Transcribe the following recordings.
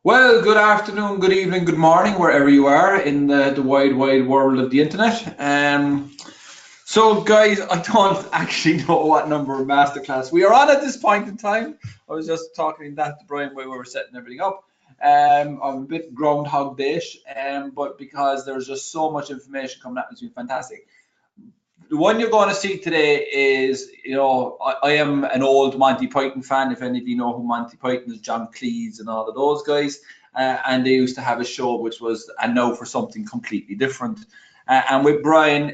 Well, good afternoon, good evening, good morning, wherever you are in the wide, wide world of the internet. So, guys, I don't actually know what number of masterclass we are on at this point in time. I was just talking that to Brian while we were setting everything up. I'm a bit groundhog dish, but because there's just so much information coming out, it's been fantastic. The one you're going to see today is, I am an old Monty Python fan. If any of you know who Monty Python is, John Cleese and all of those guys. And they used to have a show which was, and now for something completely different. And with Brian,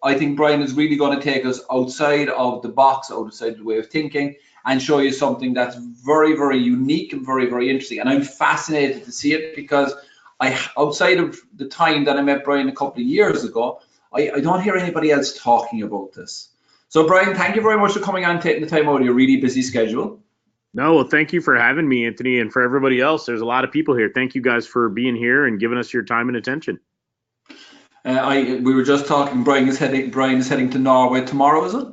I think Brian is really going to take us outside of the box, outside the way of thinking, and show you something that's very, very unique and very, very interesting. And I'm fascinated to see it because outside of the time that I met Brian a couple of years ago, I don't hear anybody else talking about this. So, Brian, thank you very much for coming on, taking the time out of your really busy schedule. No, well, thank you for having me, Anthony, and for everybody else. There's a lot of people here. Thank you guys for being here and giving us your time and attention. We were just talking. Brian is heading to Norway tomorrow, is it?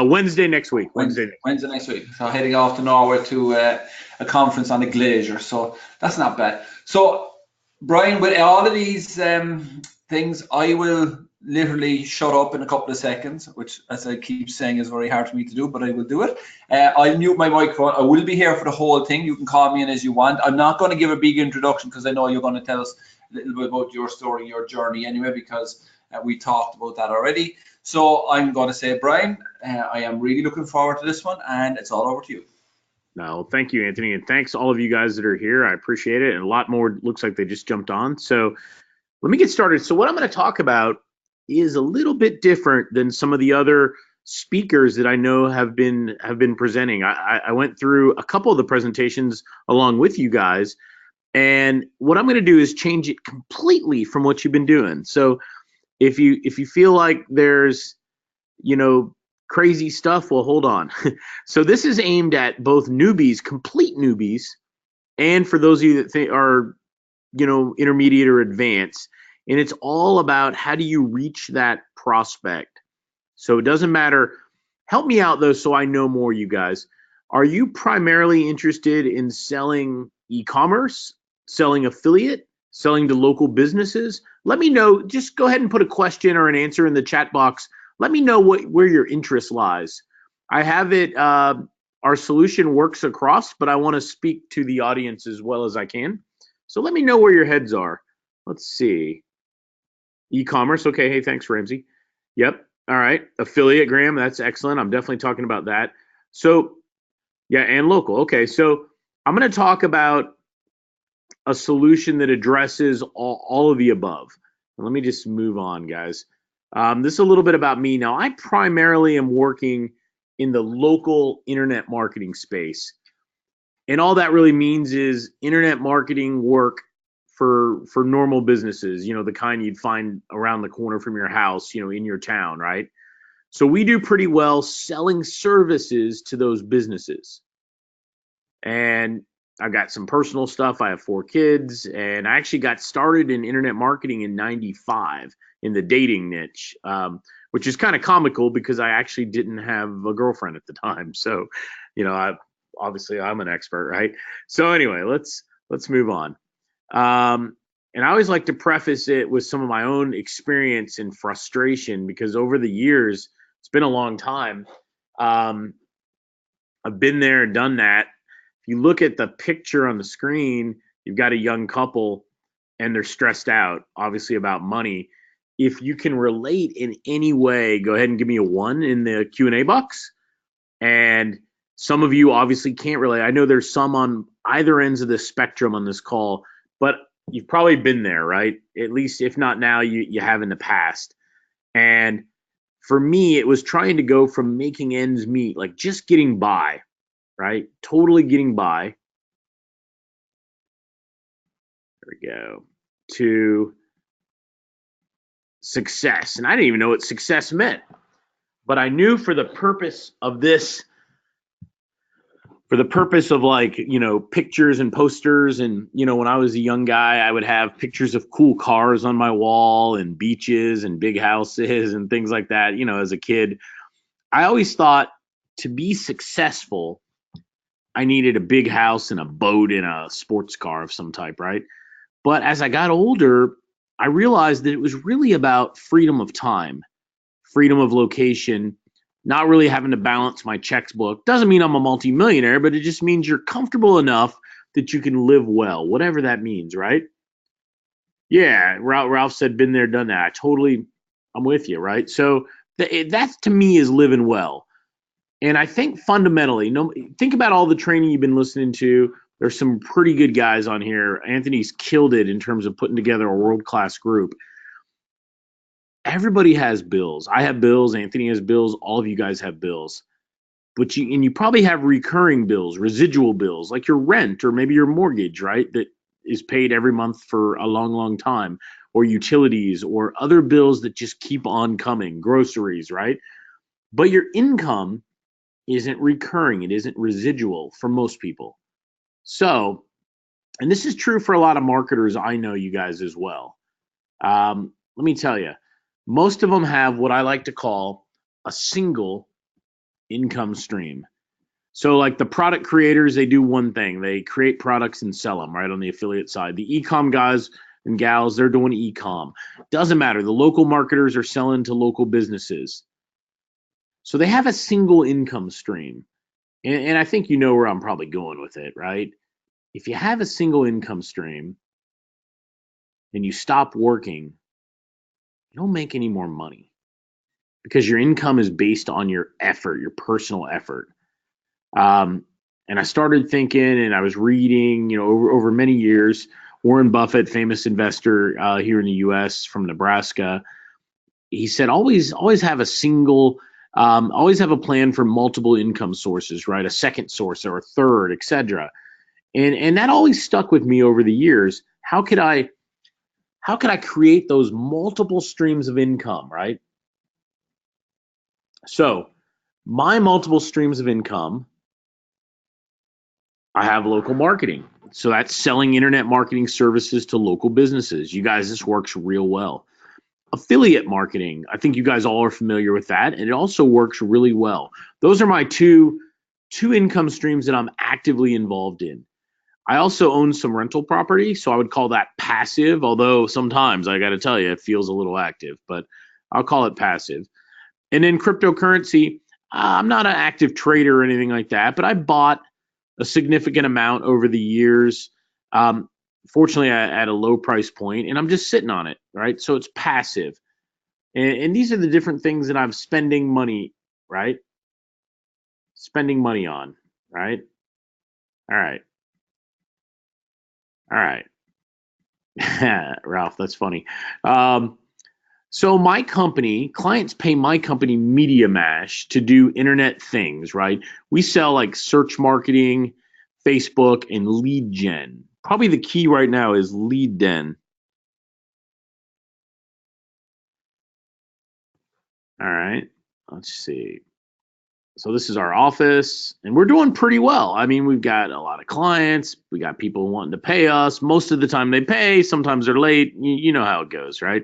Wednesday next week. Wednesday next week. Wednesday next week. So heading off to Norway to a conference on a glacier. So that's not bad. So Brian, with all of these things, I will literally shut up in a couple of seconds, which, as I keep saying, is very hard for me to do, but I will do it. I'll mute my microphone. I will be here for the whole thing. You can call me in as you want. I'm not going to give a big introduction because I know you're going to tell us a little bit about your story, your journey anyway, because we talked about that already. So I'm going to say, Brian, I am really looking forward to this one, and it's all over to you. No, thank you, Anthony, and thanks all of you guys that are here. I appreciate it, and a lot more looks like they just jumped on. So let me get started. So what I'm going to talk about is a little bit different than some of the other speakers that I know have been presenting. I went through a couple of the presentations along with you guys, and what I'm going to do is change it completely from what you've been doing. So if you feel like there's you know crazy stuff, well, hold on. So this is aimed at both newbies, complete newbies, and for those of you that are intermediate or advanced, and it's all about how do you reach that prospect. So it doesn't matter. Help me out though, so I know more, you guys. Are you primarily interested in selling e-commerce, selling affiliate, selling to local businesses? Let me know. Just go ahead and put a question or an answer in the chat box. Let me know where your interest lies. I have it. Our solution works across, but I want to speak to the audience as well as I can. So let me know where your heads are. Let's see. E-commerce. Okay. Hey, thanks, Ramsey. Yep. All right. Affiliate, Graham. That's excellent. I'm definitely talking about that. So, yeah, and local. Okay. So I'm going to talk about a solution that addresses all of the above. Let me just move on, guys. This is a little bit about me. Now, I primarily am working in the local internet marketing space. And all that really means is internet marketing work for normal businesses, the kind you'd find around the corner from your house, in your town, right? So we do pretty well selling services to those businesses. And I've got some personal stuff. I have 4 kids, and I actually got started in internet marketing in '95 in the dating niche, which is kind of comical because I actually didn't have a girlfriend at the time. So, obviously I'm an expert, right? So anyway, let's move on. And I always like to preface it with some of my own experience and frustration because over the years, it's been a long time. I've been there and done that. If you look at the picture on the screen, you've got a young couple and they're stressed out, obviously about money. If you can relate in any way, go ahead and give me a 1 in the Q&A box. And some of you obviously can't relate. I know there's some on either ends of the spectrum on this call, but you've probably been there, right? At least if not now, you have in the past. And for me, it was trying to go from making ends meet, like just getting by, right? Totally getting by. There we go. To success. And I didn't even know what success meant. But I knew for the purpose of this, for the purpose of pictures and posters, and when I was a young guy, I would have pictures of cool cars on my wall and beaches and big houses and things like that. As a kid, I always thought to be successful, I needed a big house and a boat and a sports car of some type, right? But as I got older, I realized that it was really about freedom of time, freedom of location, not really having to balance my checkbook. Doesn't mean I'm a multimillionaire, but it just means you're comfortable enough that you can live well, whatever that means, right? Yeah, Ralph said, been there, done that. I'm with you, right? So that to me is living well. And I think fundamentally, no, think about all the training you've been listening to. There's some pretty good guys on here. Anthony's killed it in terms of putting together a world class group. Everybody has bills. I have bills. Anthony has bills. All of you guys have bills. But you probably have recurring bills, residual bills, like your rent or maybe your mortgage, right? That is paid every month for a long, long time, or utilities or other bills that just keep on coming, groceries, right? But your income isn't recurring, it isn't residual for most people. So, and this is true for a lot of marketers, I know you guys as well. Let me tell you, most of them have what I like to call a single income stream. So, like the product creators, they do one thing, they create products and sell them, right, on the affiliate side. The e-com guys and gals, they're doing e-com. Doesn't matter. The local marketers are selling to local businesses. So they have a single income stream. And I think you know where I'm probably going with it, right? If you have a single income stream and you stop working, you don't make any more money because your income is based on your effort, your personal effort. Um, and I started thinking, and I was reading, over many years. Warren Buffett, famous investor here in the U.S. from Nebraska, he said always have a single, always have a plan for multiple income sources, right? A second source or a third, etc. And that always stuck with me over the years. How could I create those multiple streams of income, right? So my multiple streams of income, I have local marketing. So that's selling internet marketing services to local businesses. You guys, this works real well. Affiliate marketing, I think you guys all are familiar with that, and it also works really well. Those are my two income streams that I'm actively involved in. I also own some rental property, so I would call that passive, although sometimes I got to tell you, it feels a little active, but I'll call it passive. And then cryptocurrency, I'm not an active trader or anything like that, but I bought a significant amount over the years. Um, Fortunately, at a low price point, and I'm just sitting on it, right? So it's passive. And these are the different things that I'm spending money, right? Spending money on, right? All right. All right. Ralph, that's funny. Um, so my company, clients pay my company Media Mash to do internet things, right? We sell like search marketing, Facebook, and lead gen. Probably the key right now is lead gen. All right. Let's see. So this is our office, and we're doing pretty well. I mean, we've got a lot of clients. We got people wanting to pay us. Most of the time they pay. Sometimes they're late. You know how it goes, right?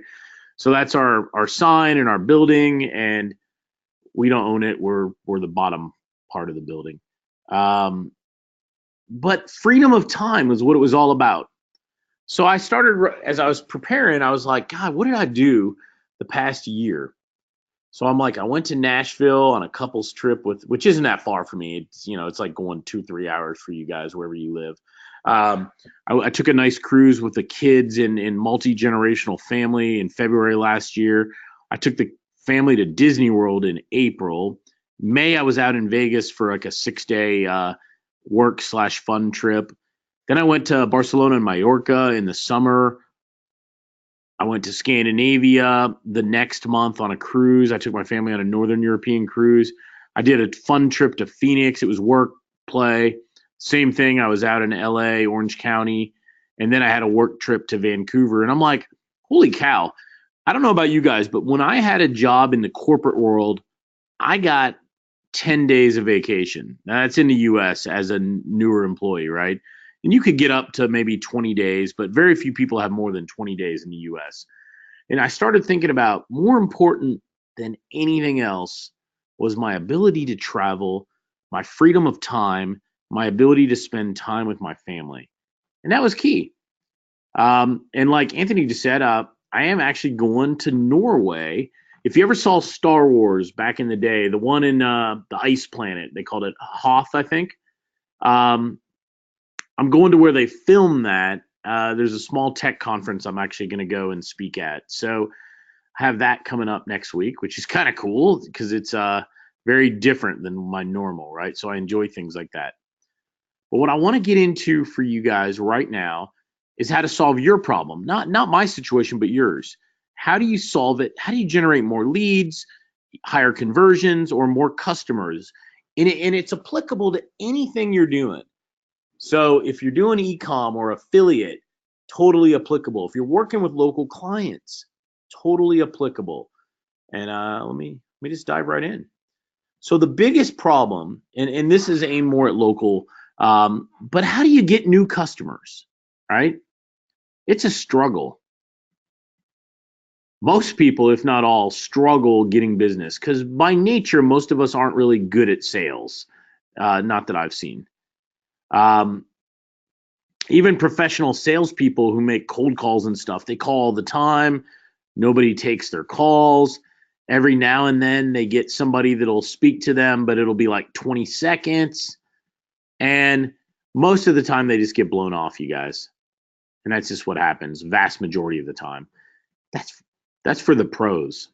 So that's our sign and our building, and we don't own it. We're the bottom part of the building. Um, but freedom of time was what it was all about. So I started as I was preparing. I was like, God, what did I do the past year? So I'm like, I went to Nashville on a couple's trip which isn't that far for me. It's like going 2-3 hours for you guys wherever you live. I took a nice cruise with the kids in multi-generational family in February last year. I took the family to Disney World in April. May, I was out in Vegas for like a 6-day work/fun trip. Then I went to Barcelona and Mallorca in the summer. I went to Scandinavia the next month on a cruise. I took my family on a Northern European cruise. I did a fun trip to Phoenix. It was work, play. Same thing. I was out in LA, Orange County. And then I had a work trip to Vancouver. And I'm like, holy cow. I don't know about you guys, but when I had a job in the corporate world, I got 10 days of vacation. Now, that's in the US as a newer employee, right? And you could get up to maybe 20 days, but very few people have more than 20 days in the US. And I started thinking about more important than anything else was my ability to travel, my freedom of time, my ability to spend time with my family. And that was key. And like Anthony just said, I am actually going to Norway. If you ever saw Star Wars back in the day, the one in the ice planet, they called it Hoth, I think. Um, I'm going to where they filmed that. There's a small tech conference I'm actually going to go and speak at. So I have that coming up next week, which is kind of cool because it's very different than my normal, right? So I enjoy things like that. But what I want to get into for you guys right now is how to solve your problem. Not my situation, but yours. How do you solve it? How do you generate more leads, higher conversions, or more customers? And it's applicable to anything you're doing. So if you're doing e-com or affiliate, totally applicable. If you're working with local clients, totally applicable. And let me just dive right in. So the biggest problem, and this is aimed more at local, but how do you get new customers, right? It's a struggle. Most people, if not all, struggle getting business because by nature, most of us aren't really good at sales. Not that I've seen. Um, Even professional salespeople who make cold calls and stuff, they call all the time. Nobody takes their calls. Every now and then they get somebody that'll speak to them, but it'll be like 20 seconds. And most of the time they just get blown off, you guys. And that's just what happens vast majority of the time. That's for the pros.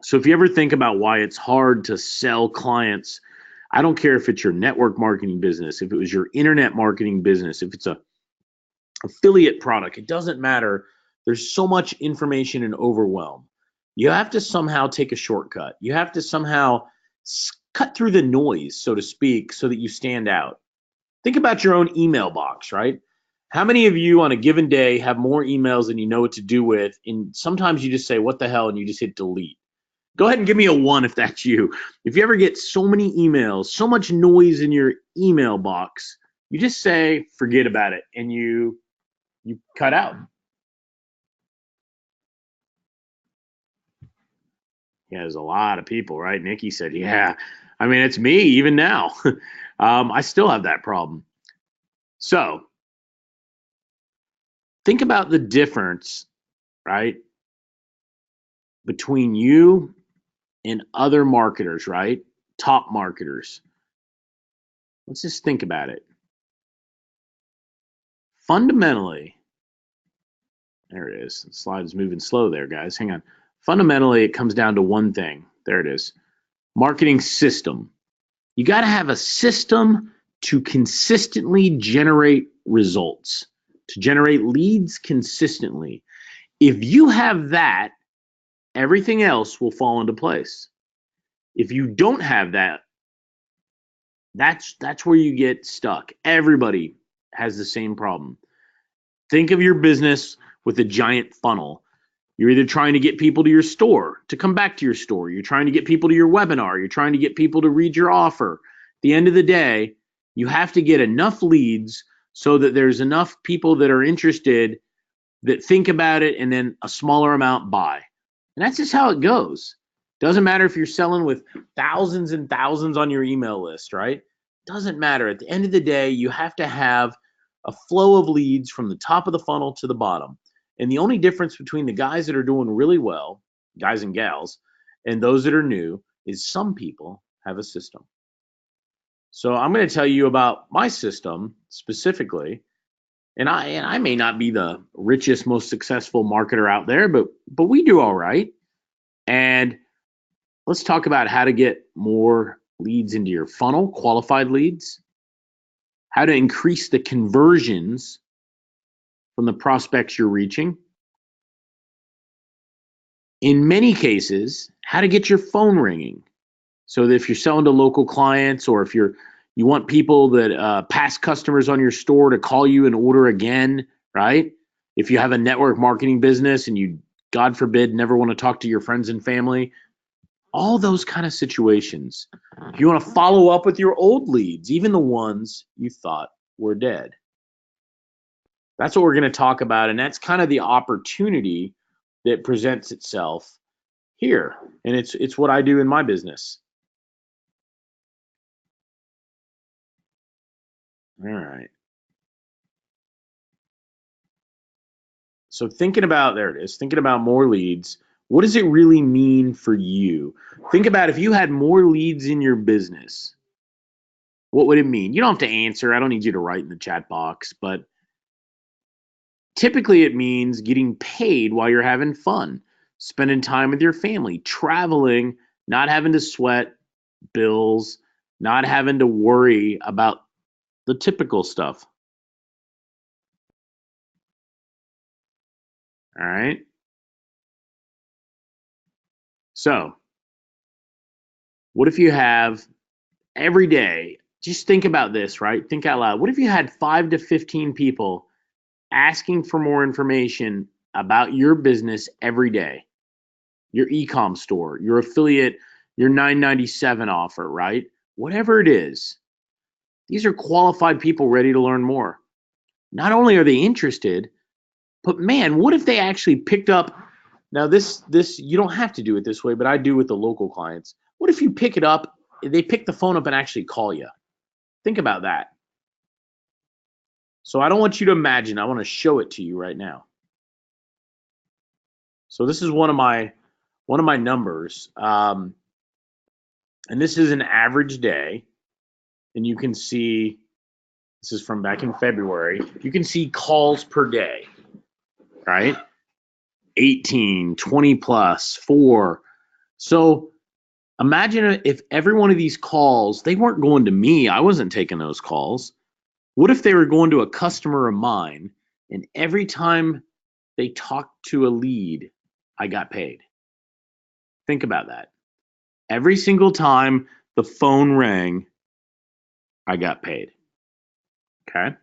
So if you ever think about why it's hard to sell clients, I don't care if it's your network marketing business, if it was your internet marketing business, if it's a affiliate product, it doesn't matter. There's so much information and overwhelm. You have to somehow take a shortcut. You have to somehow cut through the noise, so to speak, so that you stand out. Think about your own email box, right? How many of you on a given day have more emails than you know what to do with? And sometimes you just say, what the hell? And you just hit delete. Go ahead and give me a 1 if that's you. If you ever get so many emails, so much noise in your email box, you just say, forget about it. And you cut out. Yeah, there's a lot of people, right? Nikki said, yeah. I mean, it's me even now. I still have that problem. So think about the difference, right, between you and other marketers, right? Top marketers. Let's just think about it. Fundamentally, there it is. The slide is moving slow there, guys. Hang on. Fundamentally, it comes down to one thing. There it is. Marketing system. You got to have a system to consistently generate results, to generate leads consistently. If you have that, everything else will fall into place. If you don't have that, that's where you get stuck. Everybody has the same problem. Think of your business with a giant funnel. You're either trying to get people to your store, to come back to your store. You're trying to get people to your webinar. You're trying to get people to read your offer. At the end of the day, you have to get enough leads so that there's enough people that are interested that think about it and then a smaller amount buy. And that's just how it goes. Doesn't matter if you're selling with thousands and thousands on your email list, right? Doesn't matter. At the end of the day, you have to have a flow of leads from the top of the funnel to the bottom. And the only difference between the guys that are doing really well, guys and gals, and those that are new is some people have a system. So I'm going to tell you about my system specifically. And I may not be the richest, most successful marketer out there, but we do all right. And let's talk about how to get more leads into your funnel, qualified leads, how to increase the conversions from the prospects you're reaching. In many cases, how to get your phone ringing. So that if you're selling to local clients or if you want people that past customers on your store to call you and order again, right? If you have a network marketing business and you, God forbid, never want to talk to your friends and family, all those kind of situations. If you want to follow up with your old leads, even the ones you thought were dead. That's what we're going to talk about, and that's kind of the opportunity that presents itself here, and it's what I do in my business. All right. So there it is, thinking about more leads. What does it really mean for you? Think about if you had more leads in your business, what would it mean? You don't have to answer. I don't need you to write in the chat box, but typically it means getting paid while you're having fun, spending time with your family, traveling, not having to sweat bills, not having to worry about the typical stuff. All right. So, what if you have every day, just think about this, right? Think out loud. What if you had 5 to 15 people asking for more information about your business every day? Your e-com store, your affiliate, your 997 offer, right? Whatever it is. These are qualified people ready to learn more. Not only are they interested, but man, what if they actually picked up. Now this you don't have to do it this way, but I do with the local clients. What if you pick it up, they pick the phone up and actually call you? Think about that. So I don't want you to imagine, I want to show it to you right now. So this is one of my numbers, and this is an average day, and you can see this is from back in February. You can see calls per day, right? 18, 20 plus, 4. So imagine if every one of these calls, they weren't going to me. I wasn't taking those calls. What if they were going to a customer of mine, and every time they talked to a lead, I got paid? Think about that. Every single time the phone rang, I got paid. Okay.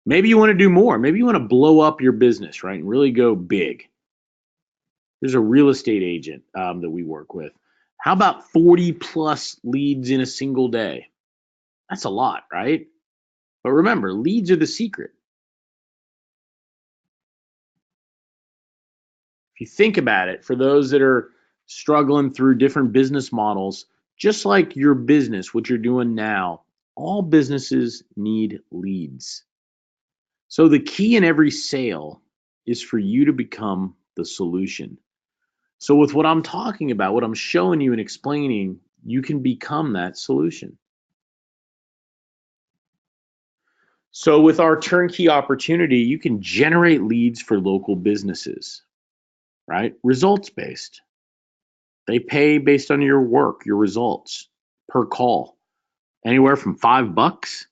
Maybe you want to do more. Maybe you want to blow up your business, right? And really go big. There's a real estate agent that we work with. How about 40 plus leads in a single day? That's a lot, right? But remember, leads are the secret. If you think about it, for those that are struggling through different business models, just like your business, what you're doing now, all businesses need leads. So the key in every sale is for you to become the solution. So with what I'm talking about, what I'm showing you and explaining, you can become that solution. So with our turnkey opportunity, you can generate leads for local businesses, right? Results based. They pay based on your work, your results per call, anywhere from $5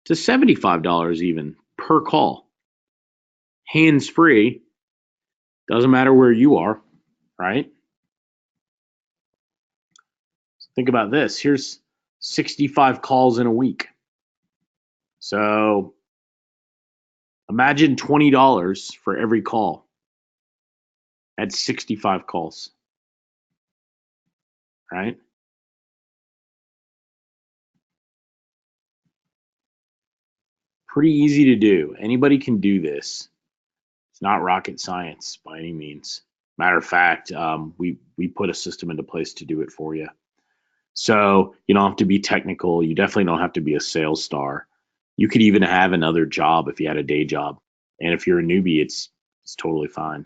to $75 even per call. Hands free, doesn't matter where you are, right? Think about this. Here's 65 calls in a week. So imagine $20 for every call. That's 65 calls, right? Pretty easy to do. Anybody can do this. It's not rocket science by any means. Matter of fact, we put a system into place to do it for you. So you don't have to be technical. You definitely don't have to be a sales star. You could even have another job if you had a day job. And if you're a newbie, it's totally fine.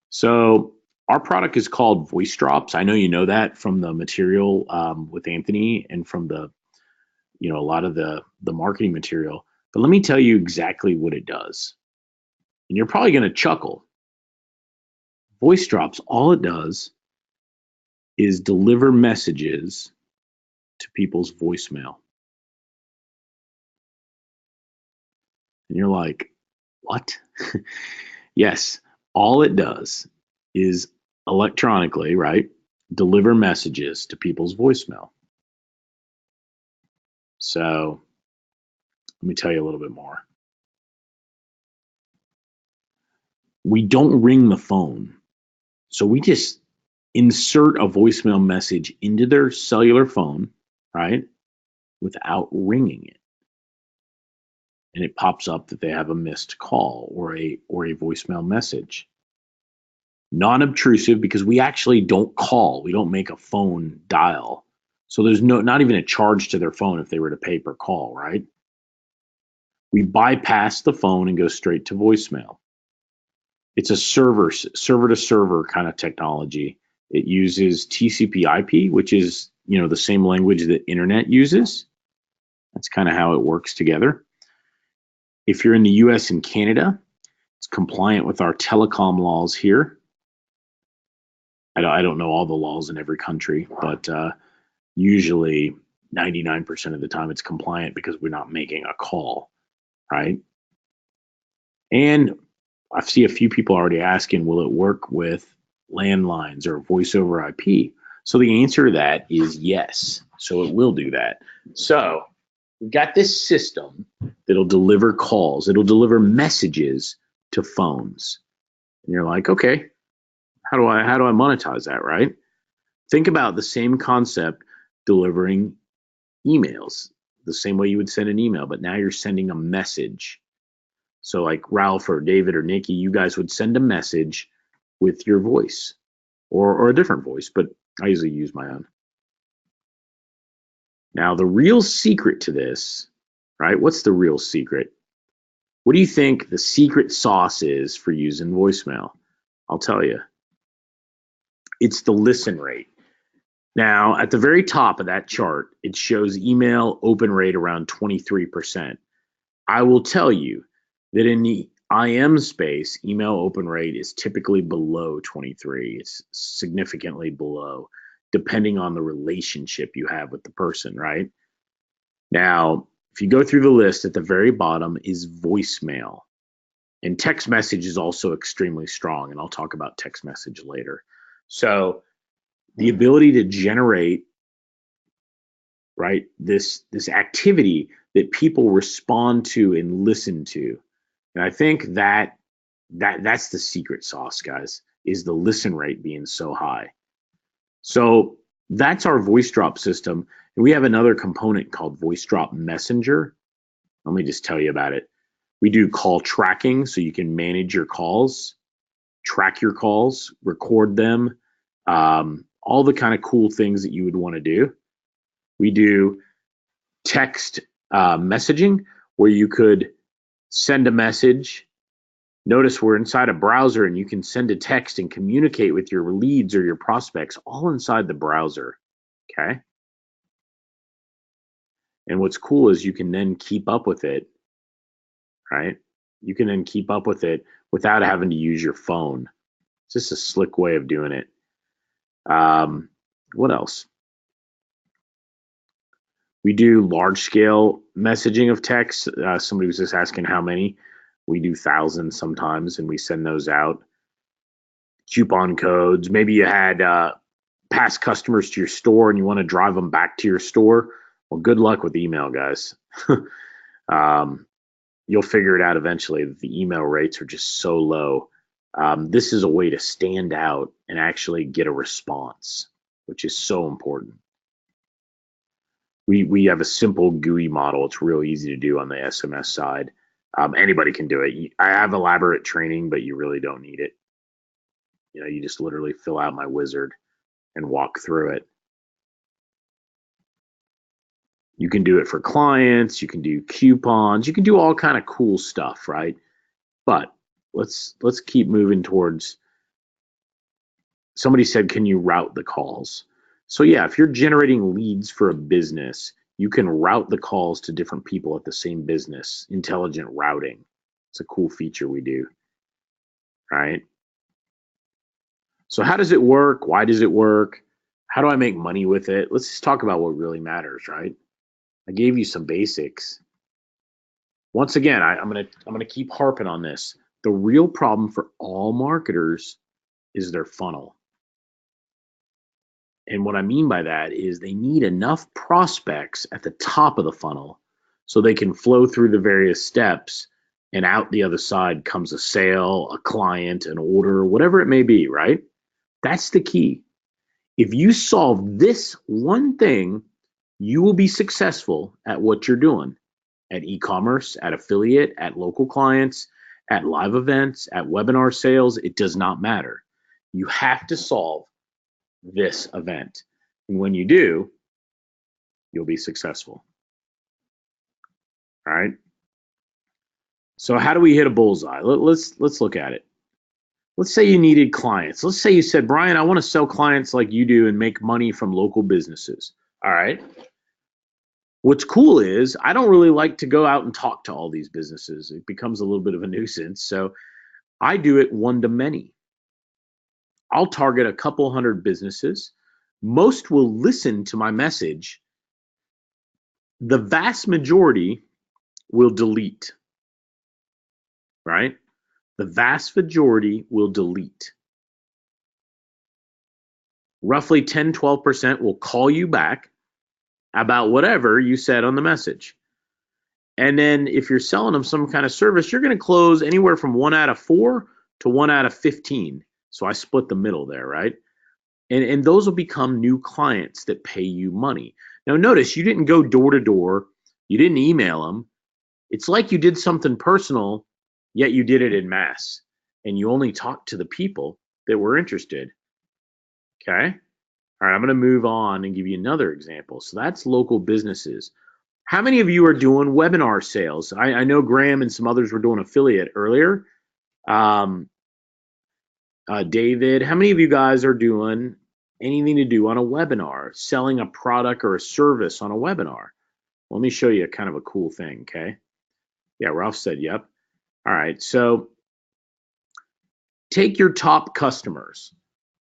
So our product is called Voice Drops. I know you know that from the material with Anthony and from the, a lot of the marketing material. But let me tell you exactly what it does. And you're probably going to chuckle. Voice Drops, all it does is deliver messages to people's voicemail. And you're like, what? Yes, all it does is electronically, right, deliver messages to people's voicemail. So let me tell you a little bit more. We don't ring the phone. So we just insert a voicemail message into their cellular phone, right, without ringing it. And it pops up that they have a missed call or a voicemail message. Non-obtrusive, because we actually don't call. We don't make a phone dial. So there's not even a charge to their phone if they were to pay per call, right? We bypass the phone and go straight to voicemail. It's a server to server kind of technology. It uses TCP/IP, which is, the same language that internet uses. That's kind of how it works together. If you're in the US and Canada, it's compliant with our telecom laws here. I don't know all the laws in every country, but usually 99% of the time it's compliant because we're not making a call, right? And I see a few people already asking, will it work with landlines or voice over IP? So the answer to that is yes. So it will do that. So we've got this system that'll deliver calls, it'll deliver messages to phones. And you're like, okay, how do I monetize that, right? Think about the same concept delivering emails, the same way you would send an email, but now you're sending a message. So like Ralph or David or Nikki, you guys would send a message with your voice or a different voice, but I usually use my own. Now, the real secret to this, right? What's the real secret? What do you think the secret sauce is for using voicemail? I'll tell you. It's the listen rate. Now, at the very top of that chart, it shows email open rate around 23%. I will tell you that in the IM space, email open rate is typically below 23. It's significantly below, depending on the relationship you have with the person, right? Now, if you go through the list, at the very bottom is voicemail. And text message is also extremely strong, and I'll talk about text message later. So the ability to generate, right, this activity that people respond to and listen to. And I think that's the secret sauce, guys, is the listen rate being so high. So that's our voice drop system. And we have another component called voice drop messenger. Let me just tell you about it. We do call tracking, so you can manage your calls, track your calls, record them, all the kind of cool things that you would want to do. We do text messaging, where you could send a message. Notice we're inside a browser and you can send a text and communicate with your leads or your prospects all inside the browser, okay? And what's cool is you can then keep up with it, right? You can then keep up with it without having to use your phone. It's just a slick way of doing it. What else? We do large scale messaging of text. Somebody was just asking how many. We do thousands sometimes, and we send those out. Coupon codes. Maybe you had past customers to your store and you want to drive them back to your store. Well, good luck with email, guys. You'll figure it out eventually. The email rates are just so low. This is a way to stand out and actually get a response, which is so important. We have a simple GUI model. It's real easy to do on the SMS side. Anybody can do it. I have elaborate training, but you really don't need it. You just literally fill out my wizard and walk through it. You can do it for clients. You can do coupons. You can do all kind of cool stuff, right? But let's keep moving towards. Somebody said, can you route the calls? So yeah, if you're generating leads for a business, you can route the calls to different people at the same business. Intelligent routing. It's a cool feature we do, right? So how does it work? Why does it work? How do I make money with it? Let's just talk about what really matters, right? I gave you some basics. Once again, I'm gonna keep harping on this. The real problem for all marketers is their funnel. And what I mean by that is they need enough prospects at the top of the funnel so they can flow through the various steps, and out the other side comes a sale, a client, an order, whatever it may be, right? That's the key. If you solve this one thing, you will be successful at what you're doing, at e-commerce, at affiliate, at local clients, at live events, at webinar sales. It does not matter. You have to solve this event. And when you do, you'll be successful. All right. So how do we hit a bullseye? Let's look at it. Let's say you needed clients. Let's say you said, Brian, I want to sell clients like you do and make money from local businesses. All right. What's cool is I don't really like to go out and talk to all these businesses. It becomes a little bit of a nuisance. So I do it one to many. I'll target a couple hundred businesses. Most will listen to my message. The vast majority will delete, right? The vast majority will delete. Roughly 10, 12% will call you back about whatever you said on the message. And then if you're selling them some kind of service, you're going to close anywhere from 1 out of 4 to 1 out of 15. So I split the middle there, right? And those will become new clients that pay you money. Now notice you didn't go door to door. You didn't email them. It's like you did something personal, yet you did it in mass. And you only talked to the people that were interested. Okay? All right, I'm going to move on and give you another example. So that's local businesses. How many of you are doing webinar sales? I know Graham and some others were doing affiliate earlier. David, how many of you guys are doing anything to do on a webinar, selling a product or a service on a webinar? Let me show you kind of a cool thing, okay? Yeah, Ralph said, yep. All right, so take your top customers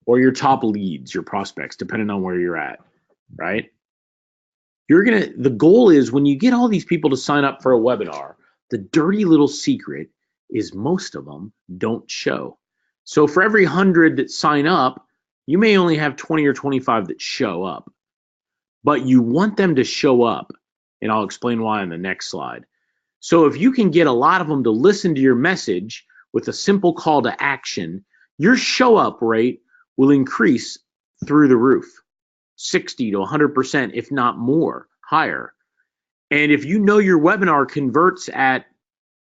or your top leads, your prospects, depending on where you're at, right? The goal is when you get all these people to sign up for a webinar, the dirty little secret is most of them don't show. So for every 100 that sign up, you may only have 20 or 25 that show up, but you want them to show up, and I'll explain why on the next slide. So if you can get a lot of them to listen to your message with a simple call to action, your show up rate will increase through the roof, 60 to 100%, if not more, higher. And if you know your webinar converts at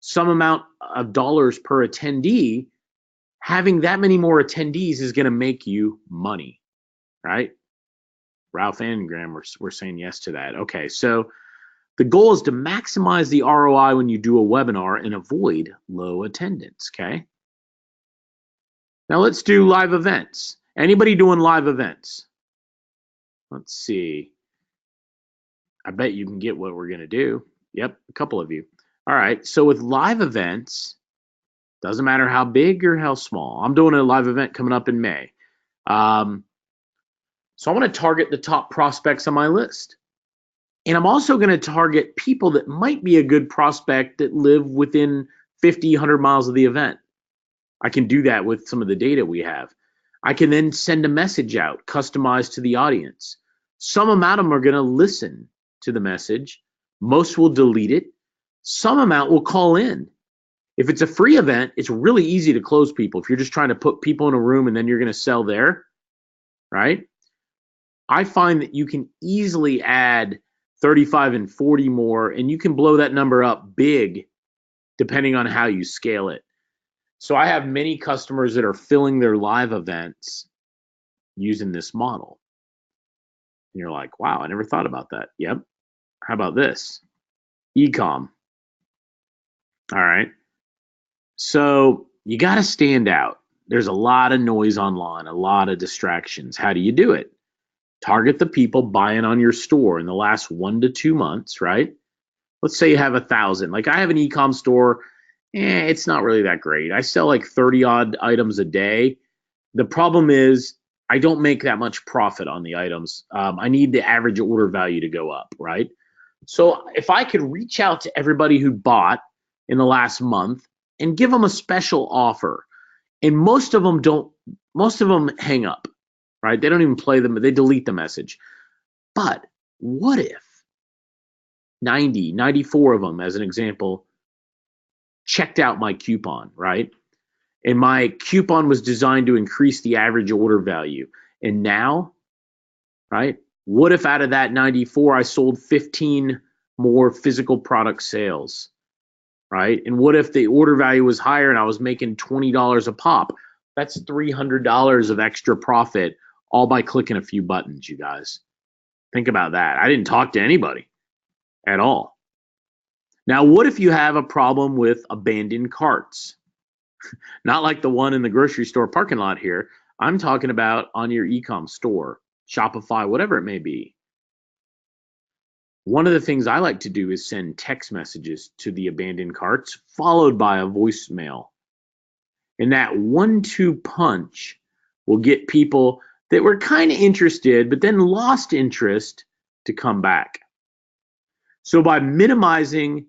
some amount of dollars per attendee, having that many more attendees is going to make you money, right? Ralph and Graham were saying yes to that. Okay, so the goal is to maximize the ROI when you do a webinar and avoid low attendance, okay? Now let's do live events. Anybody doing live events? Let's see. I bet you can get what we're going to do. Yep, a couple of you. All right, so with live events, doesn't matter how big or how small. I'm doing a live event coming up in May. So I want to target the top prospects on my list. And I'm also going to target people that might be a good prospect that live within 50, 100 miles of the event. I can do that with some of the data we have. I can then send a message out, customized to the audience. Some amount of them are going to listen to the message. Most will delete it. Some amount will call in. If it's a free event, it's really easy to close people. If you're just trying to put people in a room and then you're going to sell there, right? I find that you can easily add 35 and 40 more, and you can blow that number up big depending on how you scale it. So I have many customers that are filling their live events using this model. And you're like, wow, I never thought about that. Yep. How about this? E-com. All right. So you got to stand out. There's a lot of noise online, a lot of distractions. How do you do it? Target the people buying on your store in the last 1 to 2 months, right? Let's say you have 1,000. Like I have an e-com store. It's not really that great. I sell like 30 odd items a day. The problem is I don't make that much profit on the items. I need the average order value to go up, right? So if I could reach out to everybody who bought in the last month and give them a special offer, and most of them hang up, right? They don't even play them, they delete the message. But what if 90, 94 of them, as an example, checked out my coupon, right? And my coupon was designed to increase the average order value. And now, right, what if out of that 94, I sold 15 more physical product sales, right? And what if the order value was higher and I was making $20 a pop? That's $300 of extra profit all by clicking a few buttons, you guys. Think about that. I didn't talk to anybody at all. Now, what if you have a problem with abandoned carts? Not like the one in the grocery store parking lot here. I'm talking about on your e-com store, Shopify, whatever it may be. One of the things I like to do is send text messages to the abandoned carts, followed by a voicemail. And that 1-2 punch will get people that were kind of interested, but then lost interest to come back. So by minimizing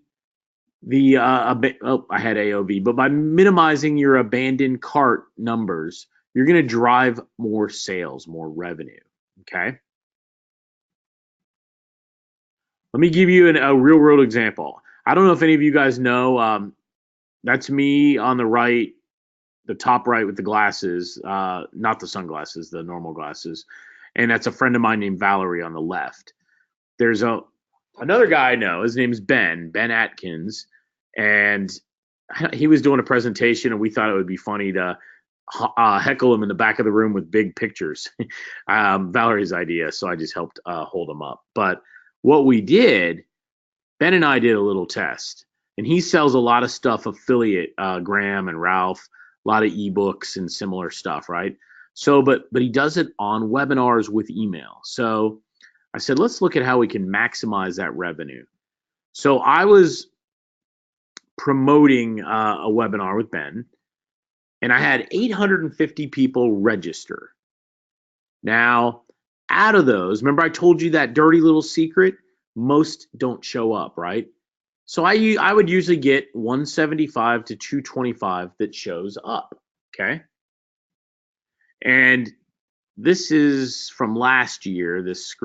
the, I had AOV, but by minimizing your abandoned cart numbers, you're going to drive more sales, more revenue. Okay. Let me give you a real world example. I don't know if any of you guys know, that's me on the right, the top right with the glasses, not the sunglasses, the normal glasses. And that's a friend of mine named Valerie on the left. There's another guy I know. His name is Ben Atkins. And he was doing a presentation, and we thought it would be funny to heckle him in the back of the room with big pictures. Valerie's idea, so I just helped hold him up. But what we did, Ben and I did a little test. And he sells a lot of stuff, affiliate, Graham and Ralph, a lot of ebooks and similar stuff, right? So, but he does it on webinars with email. So I said, let's look at how we can maximize that revenue. So I was promoting a webinar with Ben, and I had 850 people register. Now, out of those, remember I told you that dirty little secret? Most don't show up, right? So I would usually get 175 to 225 that shows up, okay? And this is from last year, this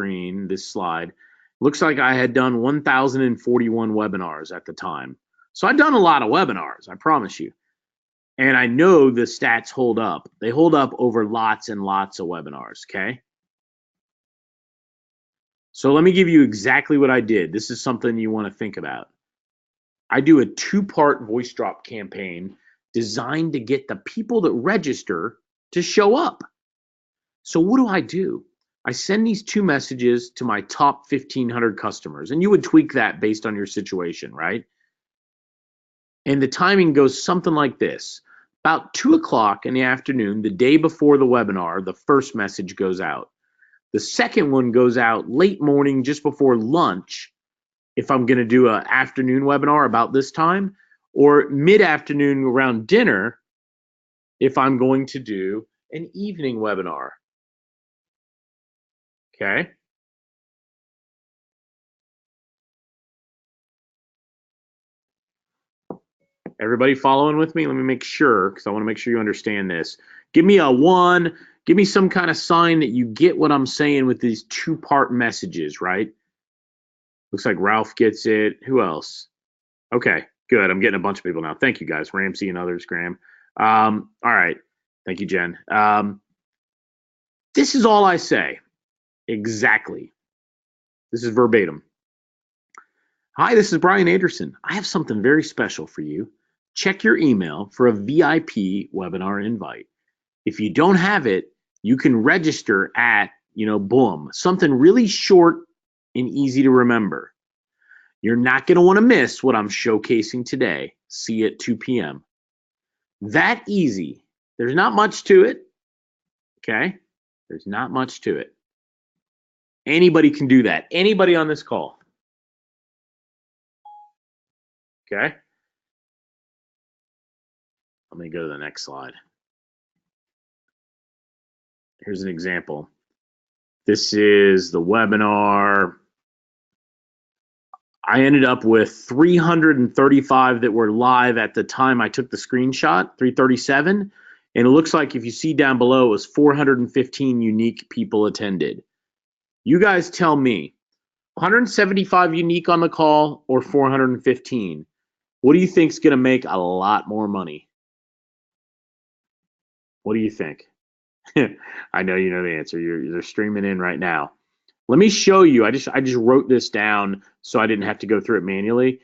slide. Looks like I had done 1,041 webinars at the time. So I've done a lot of webinars, I promise you. And I know the stats hold up. They hold up over lots and lots of webinars, okay? So let me give you exactly what I did. This is something you want to think about. I do a 2-part voice drop campaign designed to get the people that register to show up. So what do? I send these 2 messages to my top 1,500 customers, and you would tweak that based on your situation, right? And the timing goes something like this. About 2 o'clock in the afternoon, the day before the webinar, the first message goes out. The second one goes out late morning, just before lunch, if I'm going to do an afternoon webinar about this time, or mid-afternoon around dinner, if I'm going to do an evening webinar. Okay. Everybody following with me? Let me make sure, because I want to make sure you understand this. Give me a 1. Give me some kind of sign that you get what I'm saying with these 2-part messages, right? Looks like Ralph gets it. Who else? Okay, good. I'm getting a bunch of people now. Thank you, guys. Ramsey and others, Graham. All right. Thank you, Jen. This is all I say. Exactly. This is verbatim. Hi, this is Brian Anderson. I have something very special for you. Check your email for a VIP webinar invite. If you don't have it, you can register at, boom, something really short and easy to remember. You're not going to want to miss what I'm showcasing today. See you at 2 p.m. That easy. There's not much to it. Okay? There's not much to it. Anybody can do that. Anybody on this call. Okay? Let me go to the next slide. Here's an example. This is the webinar. I ended up with 335 that were live at the time I took the screenshot, 337. And it looks like if you see down below, it was 415 unique people attended. You guys tell me, 175 unique on the call or 415? What do you think is going to make a lot more money? What do you think? I know you know the answer. They're streaming in right now. Let me show you. I just wrote this down so I didn't have to go through it manually.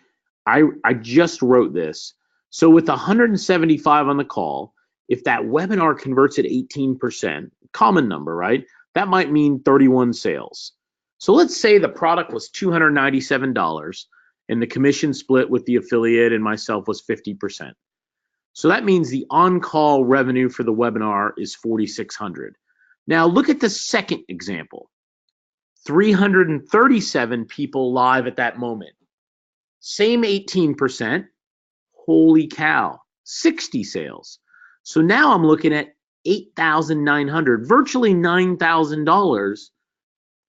I just wrote this. So with 175 on the call, if that webinar converts at 18%, common number, right? That might mean 31 sales. So let's say the product was $297 and the commission split with the affiliate and myself was 50%. So that means the on-call revenue for the webinar is $4,600. Now look at the second example. 337 people live at that moment. Same 18%. Holy cow, 60 sales. So now I'm looking at $8,900, virtually $9,000.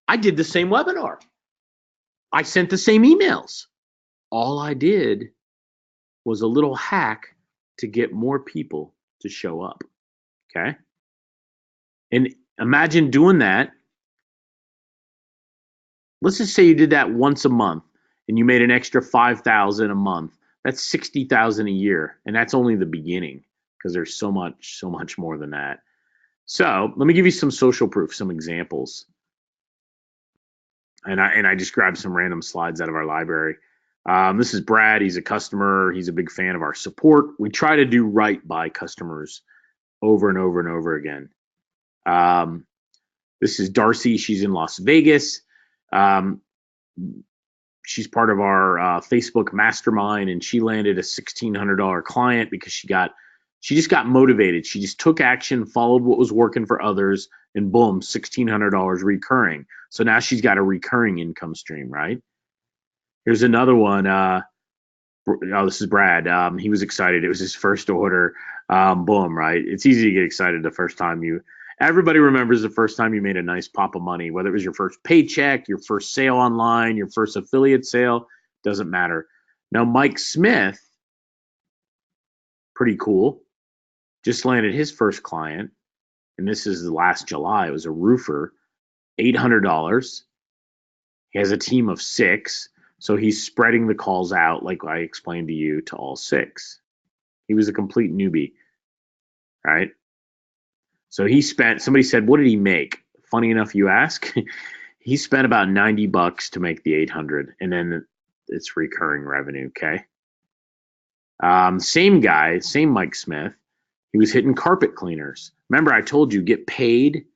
I did the same webinar. I sent the same emails. All I did was a little hack to get more people to show up. Okay? And imagine doing that. Let's just say you did that once a month and you made an extra $5,000 a month. That's $60,000 a year, and that's only the beginning because there's so much more than that. So let me give you some social proof, some examples. And I just grabbed some random slides out of our library. This is Brad. He's a customer. He's a big fan of our support. We try to do right by customers over and over and over again. This is Darcy. She's in Las Vegas. She's part of our Facebook mastermind, and she landed a $1,600 client because she just got motivated. She just took action, followed what was working for others, and boom, $1,600 recurring. So now she's got a recurring income stream, right? Here's another one. This is Brad. He was excited. It was his first order. Boom, right? It's easy to get excited the first time everybody remembers the first time you made a nice pop of money, whether it was your first paycheck, your first sale online, your first affiliate sale, doesn't matter. Now, Mike Smith, pretty cool, just landed his first client, and this is last July. It was a roofer, $800. He has a team of 6, so he's spreading the calls out, like I explained to you, to all 6. He was a complete newbie, right? So somebody said, what did he make? Funny enough, you ask. He spent about $90 to make the 800, and then it's recurring revenue, okay? Same guy, same Mike Smith. He was hitting carpet cleaners. Remember, I told you, get paid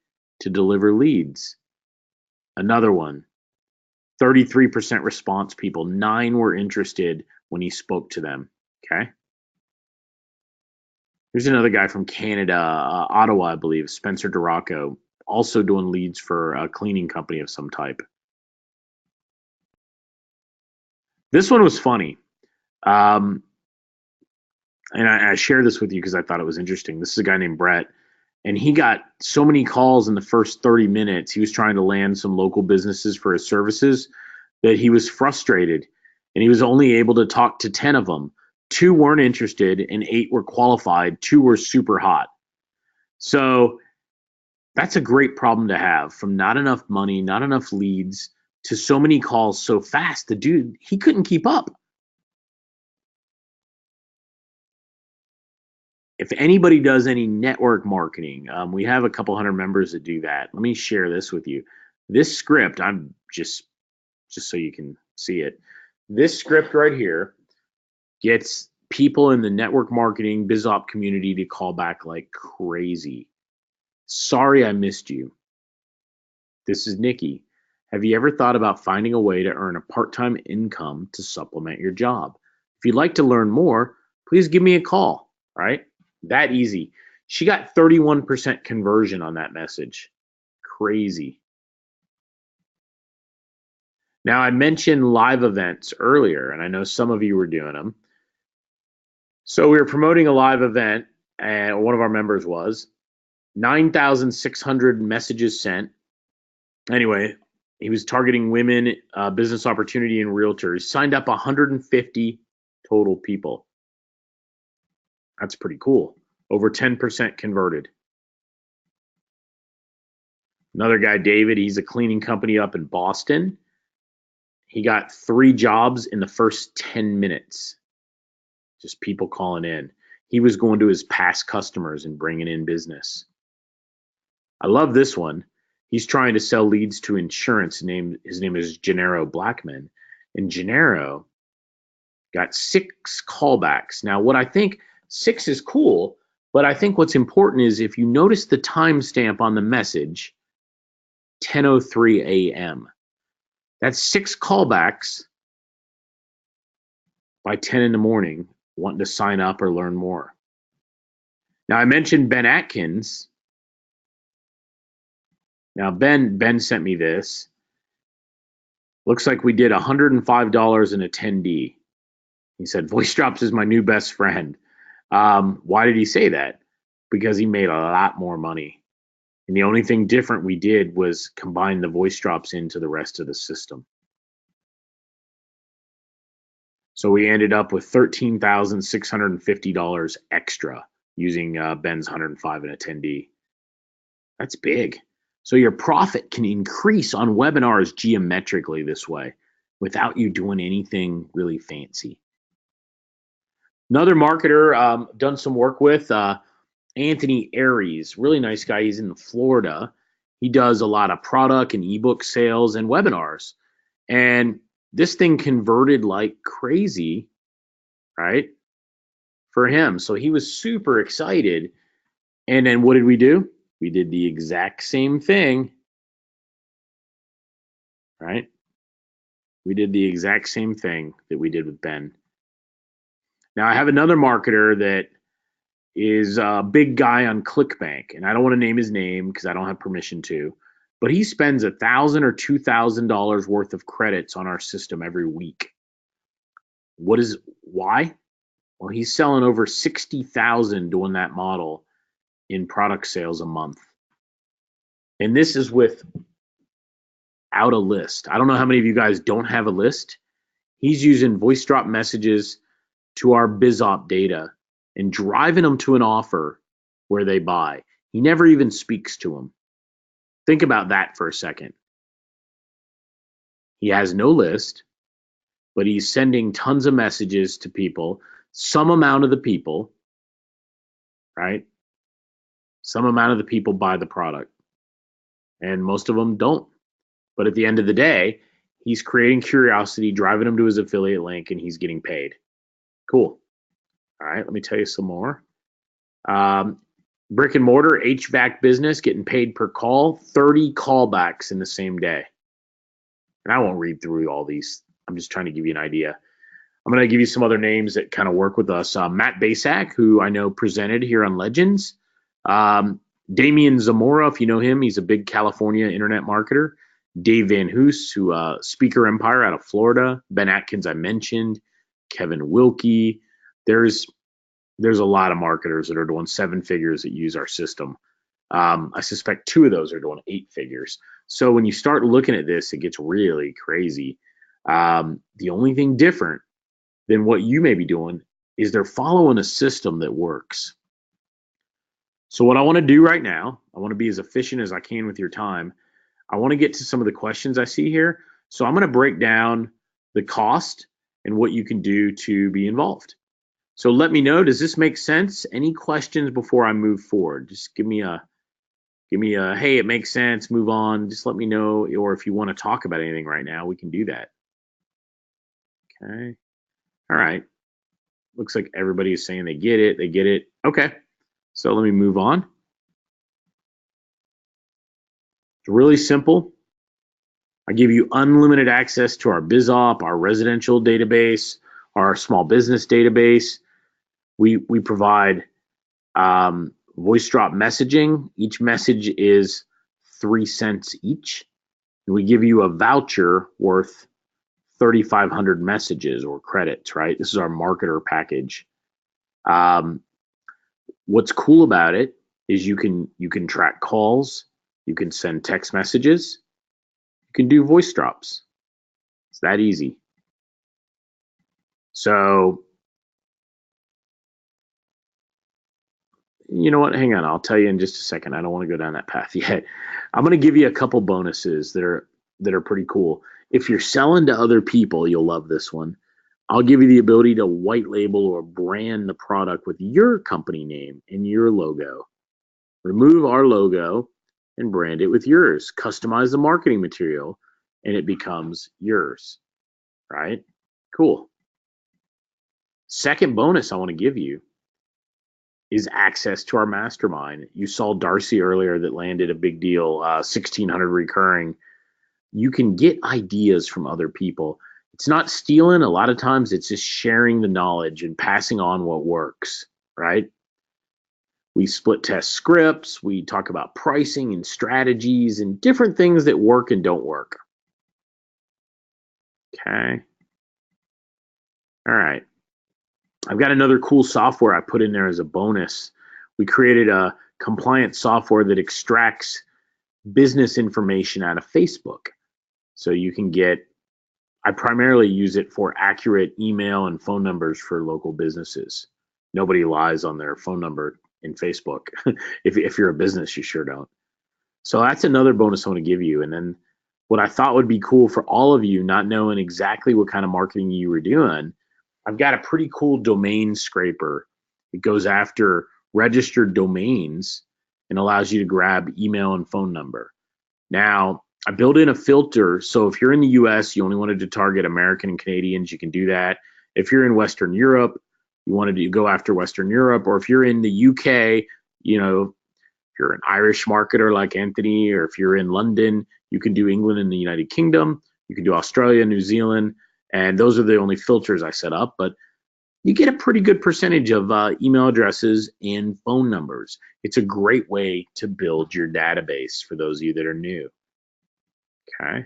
to deliver leads. Another one, 33% response people. 9 were interested when he spoke to them, okay? Here's another guy from Canada, Ottawa, I believe, Spencer Duraco, also doing leads for a cleaning company of some type. This one was funny. And I share this with you because I thought it was interesting. This is a guy named Brett, and he got so many calls in the first 30 minutes. He was trying to land some local businesses for his services that he was frustrated, and he was only able to talk to 10 of them. 2 weren't interested and 8 were qualified. 2 were super hot. So that's a great problem to have, from not enough money, not enough leads, to so many calls so fast. The dude, he couldn't keep up. If anybody does any network marketing, we have a couple hundred members that do that. Let me share this with you. This script, I'm just so you can see it. This script right here gets people in the network marketing BizOp community to call back like crazy. Sorry I missed you. This is Nikki. Have you ever thought about finding a way to earn a part-time income to supplement your job? If you'd like to learn more, please give me a call, right? That easy. She got 31% conversion on that message. Crazy. Now, I mentioned live events earlier, and I know some of you were doing them. So we were promoting a live event, and one of our members was 9,600 messages sent. Anyway, he was targeting women, business opportunity, and realtors. Signed up 150 total people. That's pretty cool. Over 10% converted. Another guy, David, he's a cleaning company up in Boston. He got 3 jobs in the first 10 minutes. Just people calling in. He was going to his past customers and bringing in business. I love this one. He's trying to sell leads to insurance. His name is Gennaro Blackman. And Gennaro got 6 callbacks. Now, what I think, 6 is cool, but I think what's important is if you notice the timestamp on the message, 10:03 a.m. That's 6 callbacks by 10 in the morning wanting to sign up or learn more. Now, I mentioned Ben Atkins. Now, Ben sent me this. Looks like we did $105 in attendee. He said, Voice Drops is my new best friend. Why did he say that? Because he made a lot more money. And the only thing different we did was combine the Voice Drops into the rest of the system. So we ended up with $13,650 extra using Ben's 105 in attendee. That's big. So your profit can increase on webinars geometrically this way without you doing anything really fancy. Another marketer done some work with, Anthony Aries, really nice guy. He's in Florida. He does a lot of product and ebook sales and webinars. And this thing converted like crazy, right, for him. So he was super excited. And then what did we do? We did the exact same thing, right? We did the exact same thing that we did with Ben. Now, I have another marketer that is a big guy on ClickBank, and I don't want to name his name because I don't have permission to, but he spends $1,000 or $2,000 worth of credits on our system every week. Why? Well, he's selling over 60,000 doing that model in product sales a month. And this is without a list. I don't know how many of you guys don't have a list. He's using voice drop messages to our BizOp data and driving them to an offer where they buy. He never even speaks to them. Think about that for a second. He has no list, but he's sending tons of messages to people. Some amount of the people, right? Some amount of the people buy the product, and most of them don't. But at the end of the day, he's creating curiosity, driving them to his affiliate link, and he's getting paid. Cool. All right, let me tell you some more. Brick and mortar HVAC business getting paid per call, 30 callbacks in the same day. And I won't read through all these. I'm just trying to give you an idea. I'm going to give you some other names that kind of work with us. Matt Basak, who I know presented here on Legends. Damian Zamora, if you know him, he's a big California internet marketer. Dave Van Hoos, who Speaker Empire out of Florida. Ben Atkins, I mentioned. Kevin Wilkie. There's a lot of marketers that are doing 7 figures that use our system. I suspect 2 of those are doing 8 figures. So when you start looking at this, it gets really crazy. The only thing different than what you may be doing is they're following a system that works. So what I want to do right now, I want to be as efficient as I can with your time. I want to get to some of the questions I see here. So I'm going to break down the cost and what you can do to be involved. So let me know, does this make sense? Any questions before I move forward? Just give me a, hey, it makes sense, move on. Just let me know, or if you want to talk about anything right now, we can do that. Okay. All right. Looks like everybody is saying they get it. Okay. So let me move on. It's really simple. I give you unlimited access to our BizOp, our residential database, our small business database. We provide voice drop messaging. Each message is 3 cents each. And we give you a voucher worth 3,500 messages or credits, right? This is our marketer package. What's cool about it is you can track calls, you can send text messages, you can do voice drops. It's that easy. So, you know what? Hang on. I'll tell you in just a second. I don't want to go down that path yet. I'm going to give you a couple bonuses that are pretty cool. If you're selling to other people, you'll love this one. I'll give you the ability to white label or brand the product with your company name and your logo. Remove our logo and brand it with yours. Customize the marketing material and it becomes yours, right? Cool. Second bonus I want to give you is access to our mastermind. You saw Darcy earlier that landed a big deal, 1,600 recurring. you can get ideas from other people. It's not stealing. A lot of times it's just sharing the knowledge and passing on what works, right? We split test scripts. We talk about pricing and strategies and different things that work and don't work. Okay. All right. I've got another cool software I put in there as a bonus. We created a compliant software that extracts business information out of Facebook. So you can get, I primarily use it for accurate email and phone numbers for local businesses. Nobody lies on their phone number in Facebook. If you're a business, you sure don't. So that's another bonus I want to give you. And then what I thought would be cool for all of you, not knowing exactly what kind of marketing you were doing, I've got a pretty cool domain scraper. It goes after registered domains and allows you to grab email and phone number. Now, I built in a filter. So if you're in the US, you only wanted to target American and Canadians, you can do that. If you're in Western Europe, you wanted to go after Western Europe, or if you're in the UK, if you're an Irish marketer like Anthony, or if you're in London, you can do England and the United Kingdom. You can do Australia, New Zealand, and those are the only filters I set up. But you get a pretty good percentage of email addresses and phone numbers. It's a great way to build your database for those of you that are new. Okay.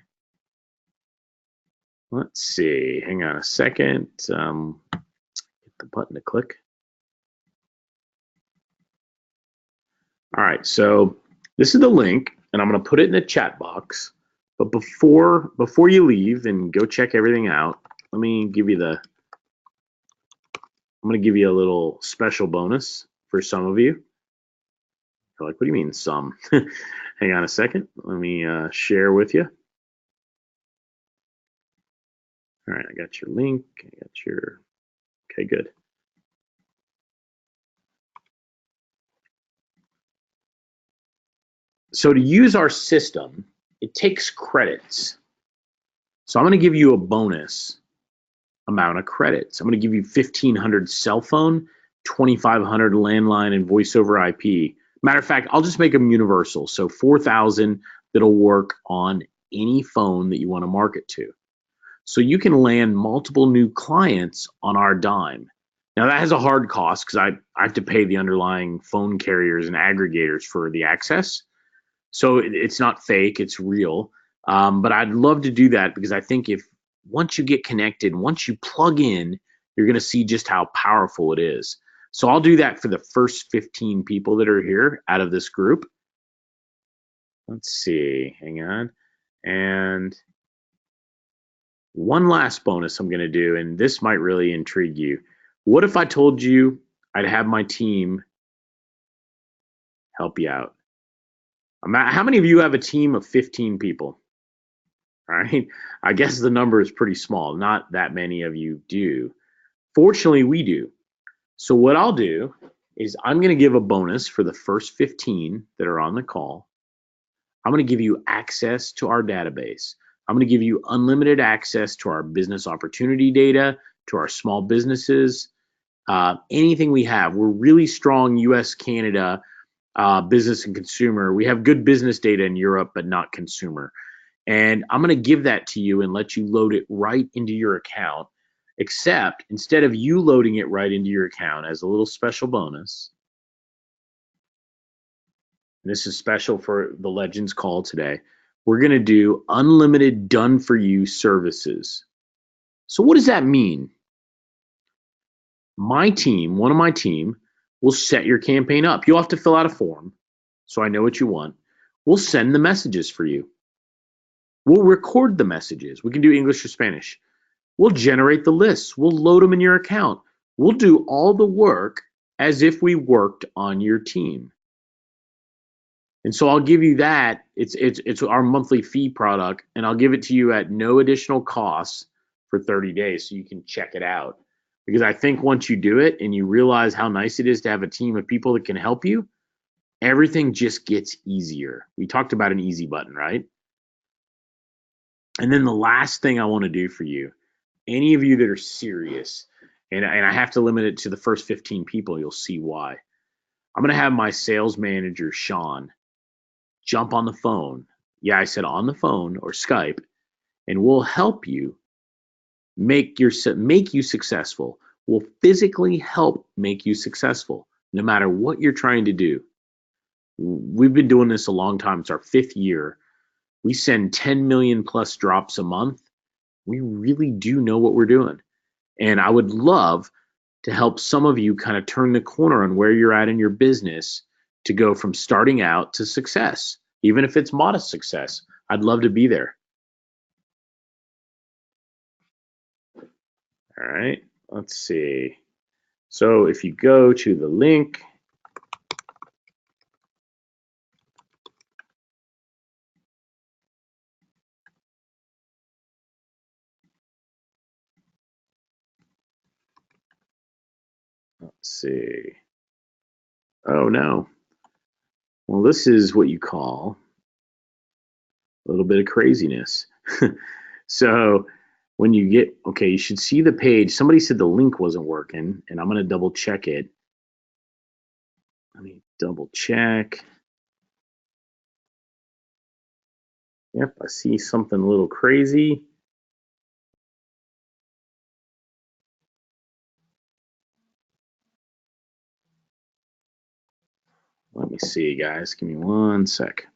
Let's see. Hang on a second. Hit the button to click. All right. So this is the link, and I'm going to put it in the chat box. But before you leave and go check everything out, let me give you I'm going to give you a little special bonus for some of you. You're like, what do you mean some? Hang on a second. Let me share with you. All right, I got your link. Okay, good. So to use our system, it takes credits. So I'm going to give you a bonus amount of credits. I'm going to give you 1,500 cell phone, 2,500 landline, and voice over IP. Matter of fact, I'll just make them universal. So 4,000 that'll work on any phone that you want to market to. So you can land multiple new clients on our dime. Now that has a hard cost because I have to pay the underlying phone carriers and aggregators for the access. So it's not fake, it's real. But I'd love to do that because I think if once you get connected, once you plug in, you're going to see just how powerful it is. So I'll do that for the first 15 people that are here out of this group. Let's see, hang on. And one last bonus I'm going to do, and this might really intrigue you. What if I told you I'd have my team help you out? How many of you have a team of 15 people? All right. I guess the number is pretty small. Not that many of you do. Fortunately, we do. So what I'll do is I'm going to give a bonus for the first 15 that are on the call. I'm going to give you access to our database. I'm going to give you unlimited access to our business opportunity data, to our small businesses, anything we have. We're really strong US, Canada, business and consumer. We have good business data in Europe, but not consumer. And I'm going to give that to you and let you load it right into your account, except instead of you loading it right into your account as a little special bonus, and this is special for the Legends call today, we're going to do unlimited done for you services. So what does that mean? My team, one of my team, will set your campaign up. You'll have to fill out a form so I know what you want. We'll send the messages for you. We'll record the messages. We can do English or Spanish. We'll generate the lists. We'll load them in your account. We'll do all the work as if we worked on your team. And so I'll give you that. It's our monthly fee product, and I'll give it to you at no additional cost for 30 days so you can check it out. Because I think once you do it and you realize how nice it is to have a team of people that can help you, everything just gets easier. We talked about an easy button, right? And then the last thing I want to do for you, any of you that are serious, and I have to limit it to the first 15 people, you'll see why. I'm going to have my sales manager, Sean, jump on the phone. Yeah, I said on the phone or Skype, and we'll help you make you successful. We'll physically help make you successful, no matter what you're trying to do. We've been doing this a long time. It's our 5th year. We send 10 million plus drops a month. We really do know what we're doing. And I would love to help some of you kind of turn the corner on where you're at in your business to go from starting out to success, even if it's modest success. I'd love to be there. All right, let's see. So if you go to the link, let's see. Oh no. Well, this is what you call a little bit of craziness. So when you get, okay, you should see the page. Somebody said the link wasn't working, and I'm going to double check it. Let me double check. Yep, I see something a little crazy. Let me see, guys. Give me one sec.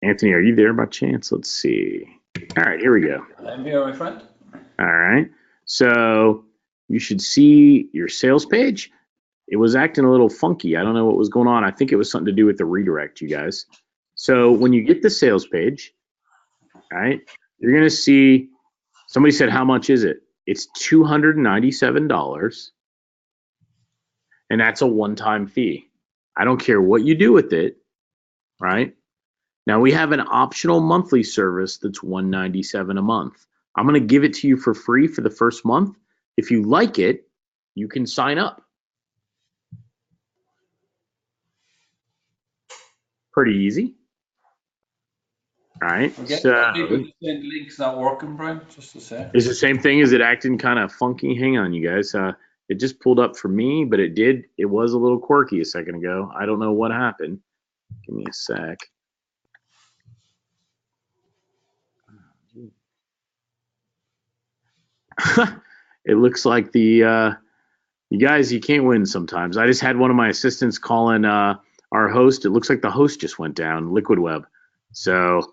Anthony, are you there by chance? Let's see. All right, here we go. I'm here, my friend. All right. So you should see your sales page. It was acting a little funky. I don't know what was going on. I think it was something to do with the redirect, you guys. So when you get the sales page, all right, you're going to see somebody said, how much is it? It's $297. And that's a one-time fee. I don't care what you do with it, right? Now we have an optional monthly service that's $197 a month. I'm going to give it to you for free for the first month. If you like it, you can sign up. Pretty easy. All right. Okay. So The link's not working, Brian, just to say. it's the same thing. Is it acting kind of funky? Hang on, you guys. It just pulled up for me, but it did. It was a little quirky a second ago. I don't know what happened. Give me a sec. It looks like the you guys, you can't win sometimes. I just had one of my assistants calling our host. It looks like the host just went down, Liquid Web. So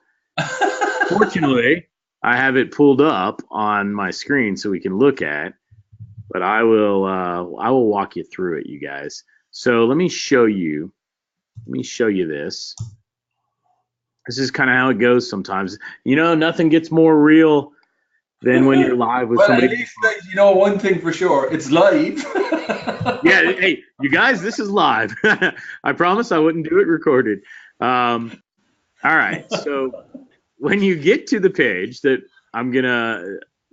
fortunately, I have it pulled up on my screen so we can look at. But I will walk you through it, you guys. So let me show you. Let me show you this. This is kind of how it goes sometimes. You know, nothing gets more real than when you're live with Well, somebody. at least you know one thing for sure. It's live. Yeah, hey, you guys, this is live. I promise I wouldn't do it recorded. All right, so when you get to the page that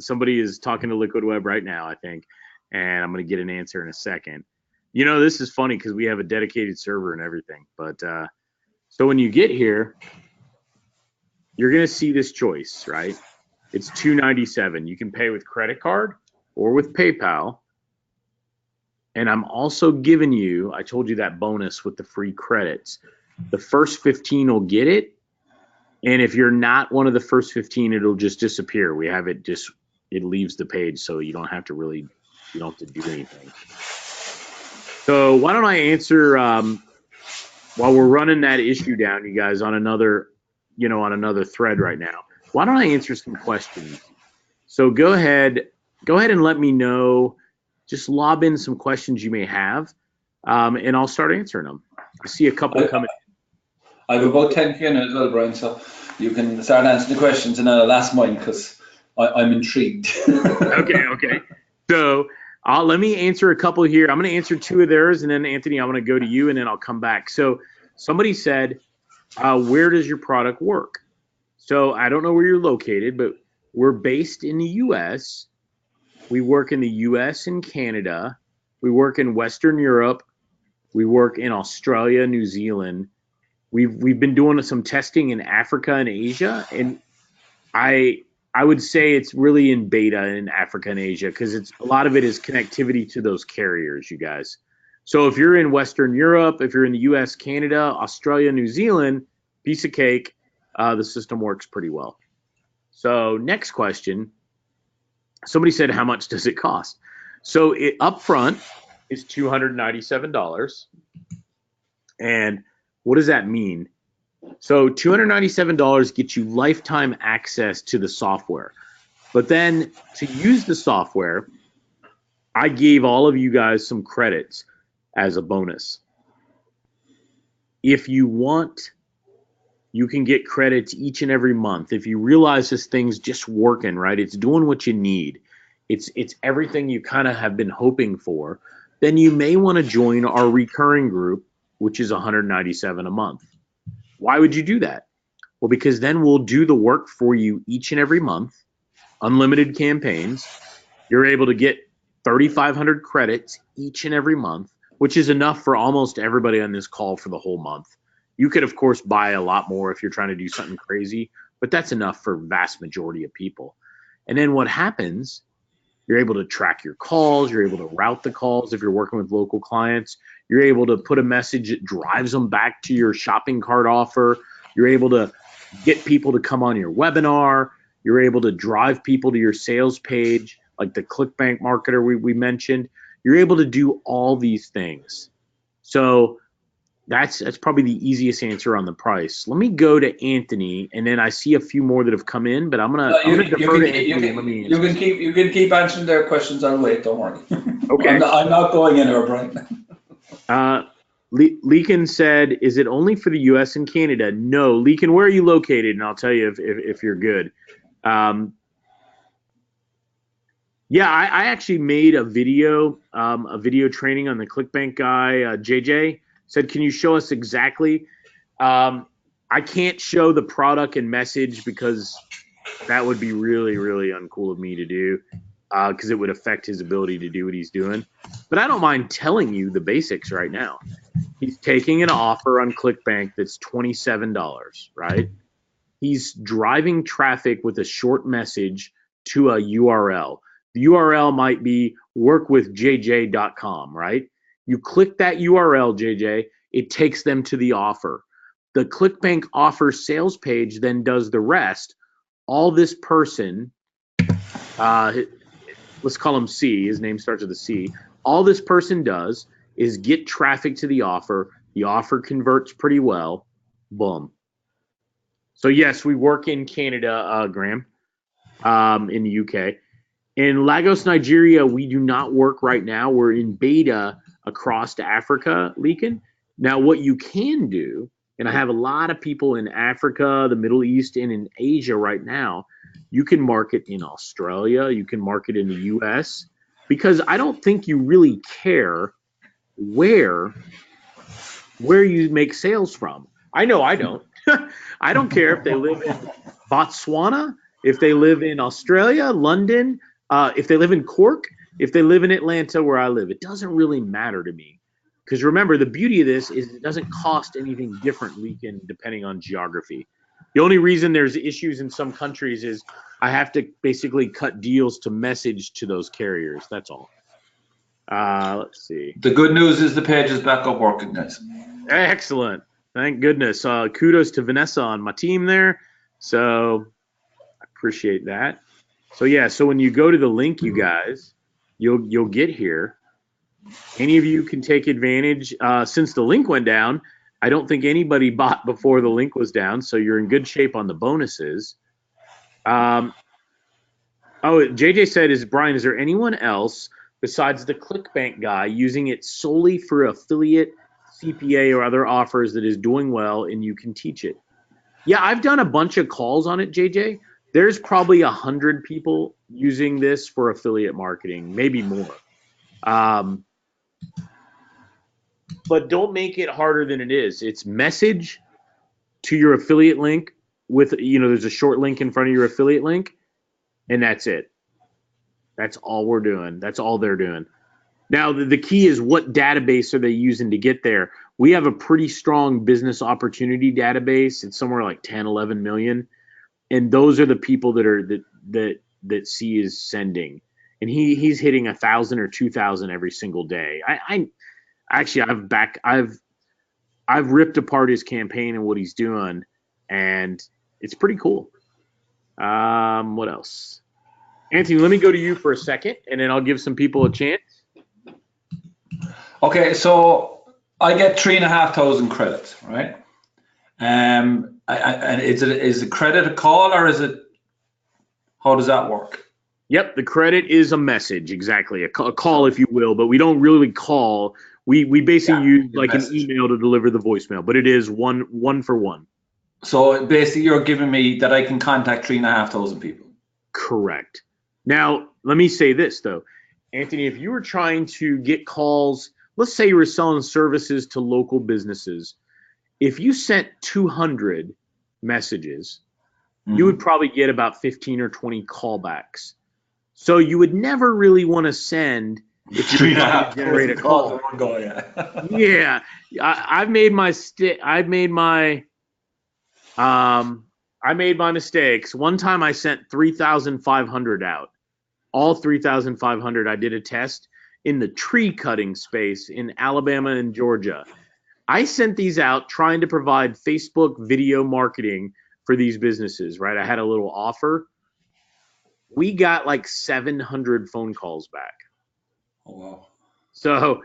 somebody is talking to Liquid Web right now, I think, and I'm gonna get an answer in a second. You know, this is funny because we have a dedicated server and everything. But so when you get here, you're gonna see this choice, right? It's $297. You can pay with credit card or with PayPal. And I'm also giving you, I told you that bonus with the free credits. The first 15 will get it. And if you're not one of the first 15, it'll just disappear. We have it it leaves the page, so you don't have to do anything. So why don't I answer, while we're running that issue down, you guys, on another thread right now, why don't I answer some questions? So go ahead and let me know. Just lob in some questions you may have, and I'll start answering them. I see a couple coming. I have about 10 in as well, Brian, so you can start answering the questions and then I'll ask mine because I'm intrigued. Okay. So let me answer a couple here. I'm going to answer 2 of theirs, and then Anthony, I'm going to go to you, and then I'll come back. So somebody said, where does your product work? So I don't know where you're located, but we're based in the U.S. We work in the U.S. and Canada. We work in Western Europe. We work in Australia, New Zealand. We've been doing some testing in Africa and Asia, and I would say it's really in beta in Africa and Asia because a lot of it is connectivity to those carriers, you guys. So if you're in Western Europe, if you're in the US, Canada, Australia, New Zealand, piece of cake, the system works pretty well. So next question, somebody said, how much does it cost? So it up front is $297. And what does that mean? So $297 gets you lifetime access to the software. But then to use the software, I gave all of you guys some credits as a bonus. If you want, you can get credits each and every month. If you realize this thing's just working, right? It's doing what you need. It's everything you kind of have been hoping for. Then you may want to join our recurring group, which is $197 a month. Why would you do that? Well, because then we'll do the work for you each and every month, unlimited campaigns. You're able to get 3,500 credits each and every month, which is enough for almost everybody on this call for the whole month. You could, of course, buy a lot more if you're trying to do something crazy, but that's enough for vast majority of people. And then what happens, you're able to track your calls. You're able to route the calls if you're working with local clients. You're able to put a message that drives them back to your shopping cart offer. You're able to get people to come on your webinar. You're able to drive people to your sales page, like the ClickBank marketer we mentioned. You're able to do all these things. So that's probably the easiest answer on the price. Let me go to Anthony, and then I see a few more that have come in, but I'm gonna defer to Anthony. Let me answer. You can keep answering their questions. I'll wait. Don't worry. Okay. I'm not going anywhere, Brian. Leakin said, "Is it only for the U.S. and Canada?" No, Leakin, where are you located? And I'll tell you if you're good. Yeah, I actually made a video training on the ClickBank guy. JJ said, "Can you show us exactly?" I can't show the product and message because that would be really, really uncool of me to do, because it would affect his ability to do what he's doing. But I don't mind telling you the basics right now. He's taking an offer on ClickBank that's $27, right? He's driving traffic with a short message to a URL. The URL might be workwithjj.com, right? You click that URL, JJ, it takes them to the offer. The ClickBank offer sales page then does the rest. All this person, let's call him C, his name starts with a C. All this person does is get traffic to the offer. The offer converts pretty well. Boom. So yes, we work in Canada, Graham, in the UK. In Lagos, Nigeria, we do not work right now. We're in beta across to Africa, Leakin. Now, what you can do, and I have a lot of people in Africa, the Middle East, and in Asia right now, you can market in Australia, you can market in the US, because I don't think you really care where you make sales from. I know I don't. I don't care if they live in Botswana, if they live in Australia, London, if they live in Cork, if they live in Atlanta where I live. It doesn't really matter to me. Because remember, the beauty of this is it doesn't cost anything different, Leakin, depending on geography. The only reason there's issues in some countries is I have to basically cut deals to message to those carriers. That's all. Let's see. The good news is the page is back up working, guys. Excellent. Thank goodness. Kudos to Vanessa on my team there. So I appreciate that. So yeah, so when you go to the link, you guys, you'll get here. Any of you can take advantage. Since the link went down, I don't think anybody bought before the link was down, so you're in good shape on the bonuses. JJ said, Brian, is there anyone else besides the ClickBank guy using it solely for affiliate, CPA, or other offers that is doing well and you can teach it? Yeah, I've done a bunch of calls on it, JJ. There's probably 100 people using this for affiliate marketing, maybe more. But don't make it harder than it is. It's message to your affiliate link with, there's a short link in front of your affiliate link, and that's it. That's all we're doing. That's all they're doing. Now, the key is what database are they using to get there? We have a pretty strong business opportunity database. It's somewhere like 10, 11 million. And those are the people that C is sending. And he's hitting 1,000 or 2,000 every single day. Actually, I've ripped apart his campaign and what he's doing, and it's pretty cool. What else? Anthony, let me go to you for a second, and then I'll give some people a chance. Okay, so I get 3,500 credits, right? And is it credit a call, or is it, how does that work? Yep, the credit is a message, exactly, a call, if you will, but we don't really call. We basically use The like an message. email to deliver the voicemail, but it is one for one. So basically, you're giving me that I can contact 3,500 people. Correct. Now, let me say this though, Anthony, if you were trying to get calls, let's say you were selling services to local businesses, if you sent 200 messages, you would Mm-hmm. probably get about 15 or 20 callbacks. So you would never really want to send if you're Three and a trying to half generate a thousand calls in call. one go, yeah. Yeah, um I made my mistakes. One time I sent 3,500 out. All 3,500. I did a test in the tree cutting space in Alabama and Georgia. I sent these out trying to provide Facebook video marketing for these businesses, right? I had a little offer. We got like 700 phone calls back. Oh, wow. So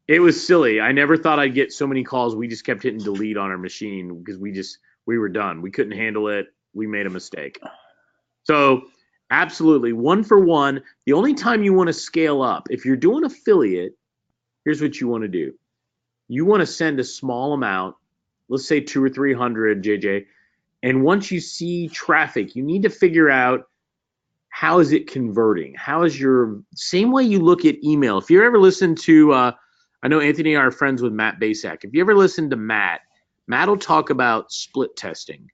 it was silly. I never thought I'd get so many calls. We just kept hitting delete on our machine because we were done. We couldn't handle it. We made a mistake. So absolutely, one for one. The only time you want to scale up, if you're doing affiliate, here's what you want to do. You want to send a small amount, let's say 200 or 300, JJ. And once you see traffic, you need to figure out how is it converting? How is your same way you look at email? If you ever listen to, I know Anthony and I are friends with Matt Basak. If you ever listen to Matt will talk about split testing.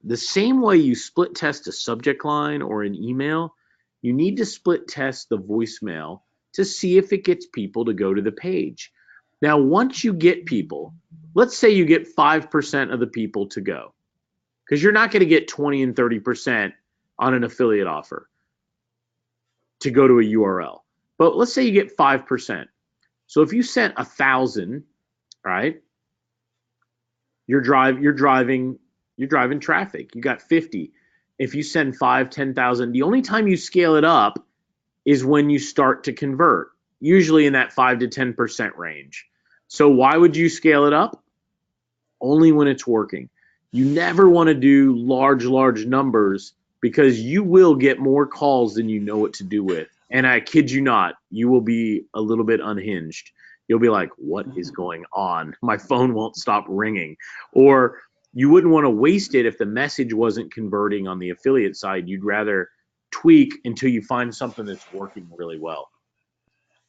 The same way you split test a subject line or an email, you need to split test the voicemail to see if it gets people to go to the page. Now, once you get people, let's say you get 5% of the people to go, because you're not going to get 20 and 30% on an affiliate offer to go to a URL. But let's say you get 5%. So if you sent 1,000, right? You're driving traffic. You got 50. If you send 5, 10,000, the only time you scale it up is when you start to convert, usually in that 5 to 10% range. So why would you scale it up? Only when it's working. You never want to do large numbers because you will get more calls than you know what to do with. And I kid you not, you will be a little bit unhinged. You'll be like, what is going on? My phone won't stop ringing. Or you wouldn't want to waste it if the message wasn't converting on the affiliate side. You'd rather tweak until you find something that's working really well.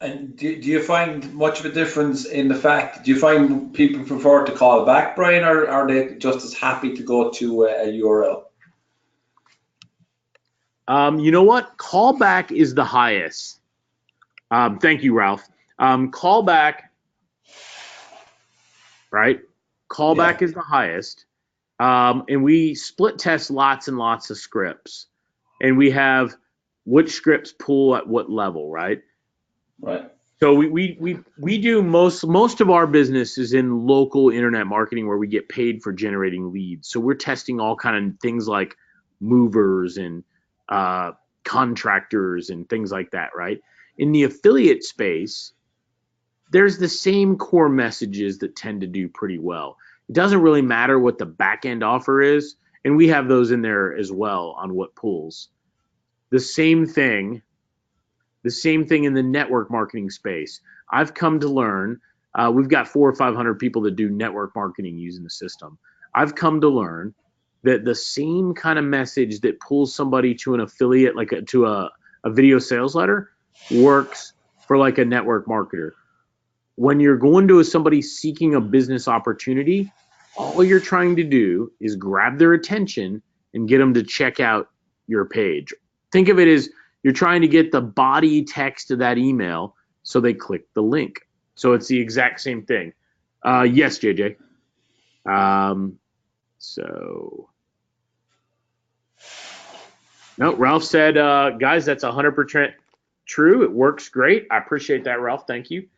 And do you find much of a difference in the fact, do you find people prefer to call back, Brian, or are they just as happy to go to a URL? You know what? Callback is the highest. Thank you, Ralph. Callback, right? Yeah. Callback is the highest. And we split test lots and lots of scripts. And we have which scripts pull at what level, right? Right. So we do most of our business is in local internet marketing where we get paid for generating leads. So we're testing all kind of things like movers and uh, contractors and things like that, right? In the affiliate space, there's the same core messages that tend to do pretty well. It doesn't really matter what the back end offer is, and we have those in there as well on what pulls. The same thing in the network marketing space. I've come to learn, we've got 400 or 500 people that do network marketing using the system. I've come to learn that the same kind of message that pulls somebody to an affiliate, like to a video sales letter, works for like a network marketer. When you're going to somebody seeking a business opportunity, all you're trying to do is grab their attention and get them to check out your page. Think of it as you're trying to get the body text of that email so they click the link. So it's the exact same thing. Yes, JJ. So no, Ralph said, guys, that's 100% true. It works great. I appreciate that, Ralph. Thank you.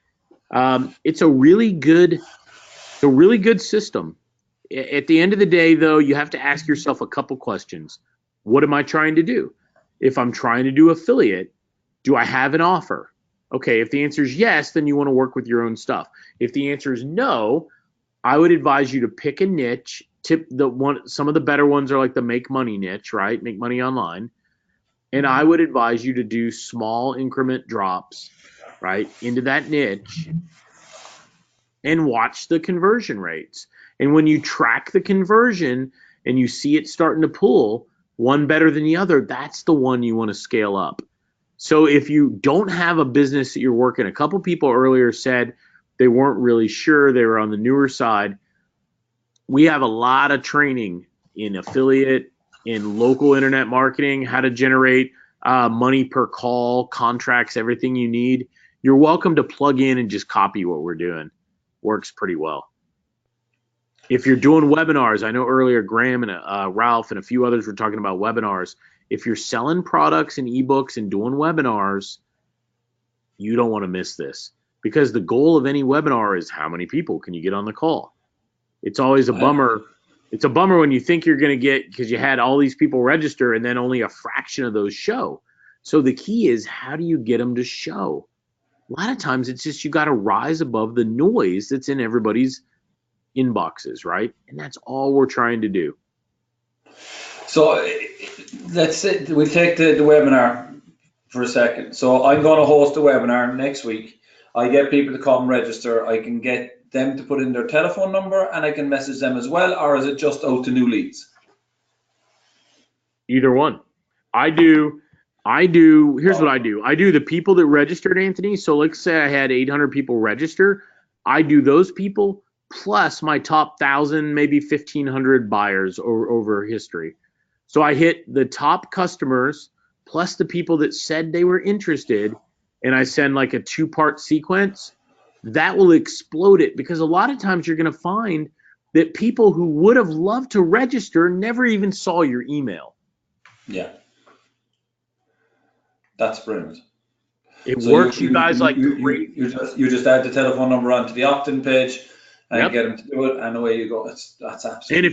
It's a really good system. At the end of the day, though, you have to ask yourself a couple questions. What am I trying to do? If I'm trying to do affiliate, do I have an offer? Okay, if the answer is yes, then you want to work with your own stuff. If the answer is no, I would advise you to pick a niche. Some of the better ones are like the make money niche, right? Make money online. And I would advise you to do small increment drops, right, into that niche and watch the conversion rates. And when you track the conversion and you see it starting to pull, one better than the other, that's the one you want to scale up. So if you don't have a business that you're working, a couple people earlier said they weren't really sure, they were on the newer side. We have a lot of training in affiliate, in local internet marketing, how to generate money per call, contracts, everything you need. You're welcome to plug in and just copy what we're doing. Works pretty well. If you're doing webinars, I know earlier Graham and Ralph and a few others were talking about webinars. If you're selling products and ebooks and doing webinars, you don't want to miss this, because the goal of any webinar is how many people can you get on the call. It's always a bummer. It's a bummer when you think you're going to get, because you had all these people register and then only a fraction of those show. So the key is, how do you get them to show? A lot of times it's just you got to rise above the noise that's in everybody's inboxes, right? And that's all we're trying to do. So let's say we take the webinar for a second. So I'm going to host a webinar next week. I get people to come register. I can get them to put in their telephone number and I can message them as well, or is it just out to new leads? Either one. I do. Here's what I do. I do the people that registered, Anthony. So let's say I had 800 people register. I do those people plus my top 1,000, maybe 1,500 buyers over history. So I hit the top customers plus the people that said they were interested, and I send like a 2-part sequence. That will explode it, because a lot of times you're going to find that people who would have loved to register never even saw your email. Yeah. That's brilliant. It works, you guys, like crazy. You just add the telephone number onto the opt-in page and get them to do it, and away you go. That's absolutely. And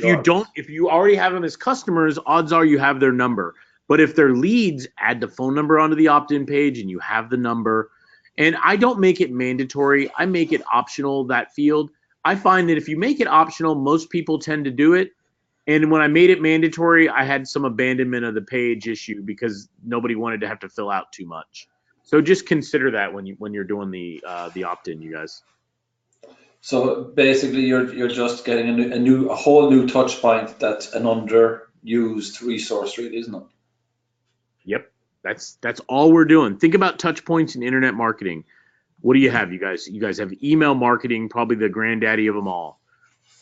if you already have them as customers, odds are you have their number. But if they're leads, add the phone number onto the opt-in page and you have the number. And I don't make it mandatory. I make it optional, that field. I find that if you make it optional, most people tend to do it. And when I made it mandatory, I had some abandonment of the page issue because nobody wanted to have to fill out too much. So just consider that when you're doing the opt-in, you guys. So basically, you're just getting a whole new touch point that's an underused resource, really, isn't it? Yep, that's all we're doing. Think about touch points in internet marketing. What do you have, you guys? You guys have email marketing, probably the granddaddy of them all.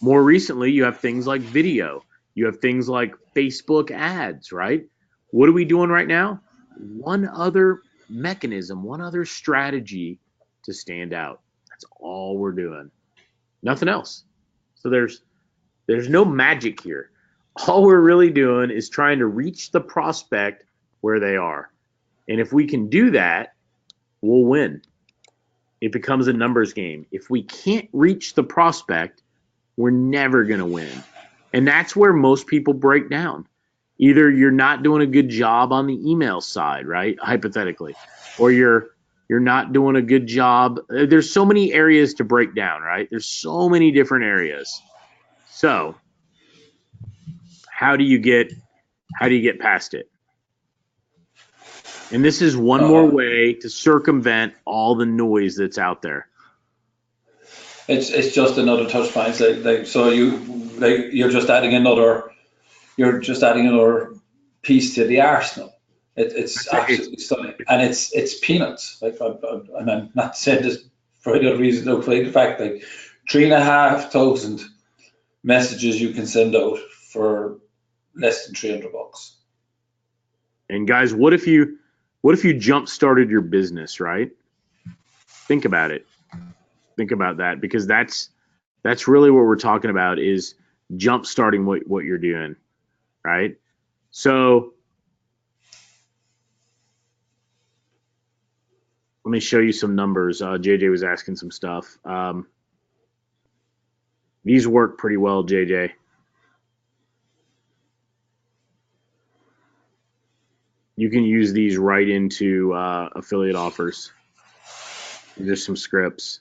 More recently, you have things like video. You have things like Facebook ads, right? What are we doing right now? One other mechanism, one other strategy to stand out. That's all we're doing. Nothing else. So there's no magic here. All we're really doing is trying to reach the prospect where they are. And if we can do that, we'll win. It becomes a numbers game. If we can't reach the prospect, we're never going to win. And that's where most people break down. Either you're not doing a good job on the email side, right? Hypothetically, or you're not doing a good job. There's so many areas to break down, right? There's so many different areas. So how do you get past it? And this is one more way to circumvent all the noise that's out there. It's just another touch point. So you're just adding another piece to the arsenal. It's absolutely stunning, and it's peanuts. Like, and I'm not saying this for any other reason, though, for the fact, like 3,500 messages you can send out for less than $300. And guys, what if you jump started your business, right? Think about it. Think about that, because that's really what we're talking about, is jump starting what you're doing, right? So let me show you some numbers. JJ was asking some stuff. These work pretty well, JJ. You can use these right into affiliate offers. There's some scripts.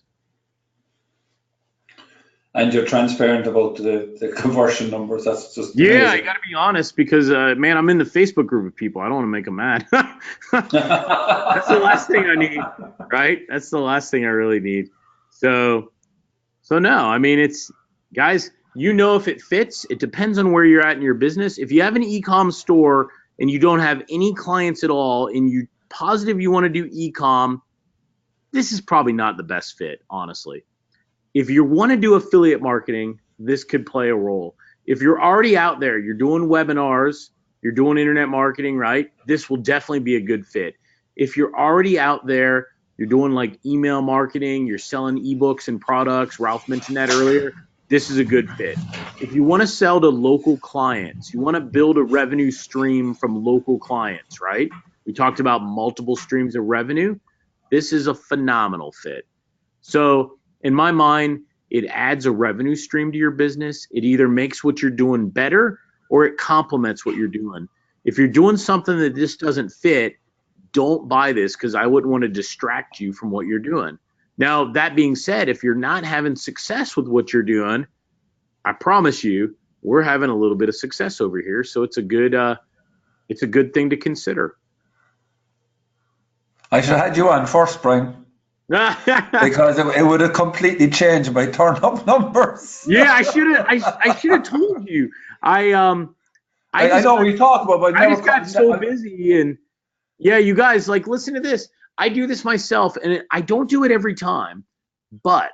And you're transparent about the conversion numbers. That's just Yeah, amazing. I got to be honest because, man, I'm in the Facebook group of people. I don't want to make them mad. That's the last thing I need, right? That's the last thing I really need. So no, I mean, it's, guys, you know if it fits. It depends on where you're at in your business. If you have an e-com store and you don't have any clients at all and you positive you want to do e-com, this is probably not the best fit, honestly. If you want to do affiliate marketing, this could play a role. If you're already out there, you're doing webinars, you're doing internet marketing, right? This will definitely be a good fit. If you're already out there, you're doing like email marketing, you're selling ebooks and products, Ralph mentioned that earlier, this is a good fit. If you want to sell to local clients, you want to build a revenue stream from local clients, right? We talked about multiple streams of revenue. This is a phenomenal fit. So in my mind, it adds a revenue stream to your business. It either makes what you're doing better or it complements what you're doing. If you're doing something that just doesn't fit, don't buy this because I wouldn't want to distract you from what you're doing. Now, that being said, if you're not having success with what you're doing, I promise you, we're having a little bit of success over here. So it's a good thing to consider. I should have had you on first, Brian, because it would have completely changed my turn up numbers. Yeah, I should have told you. I know we talked about, but I just got so busy. And yeah, you guys, like, listen to this. I do this myself, and I don't do it every time. But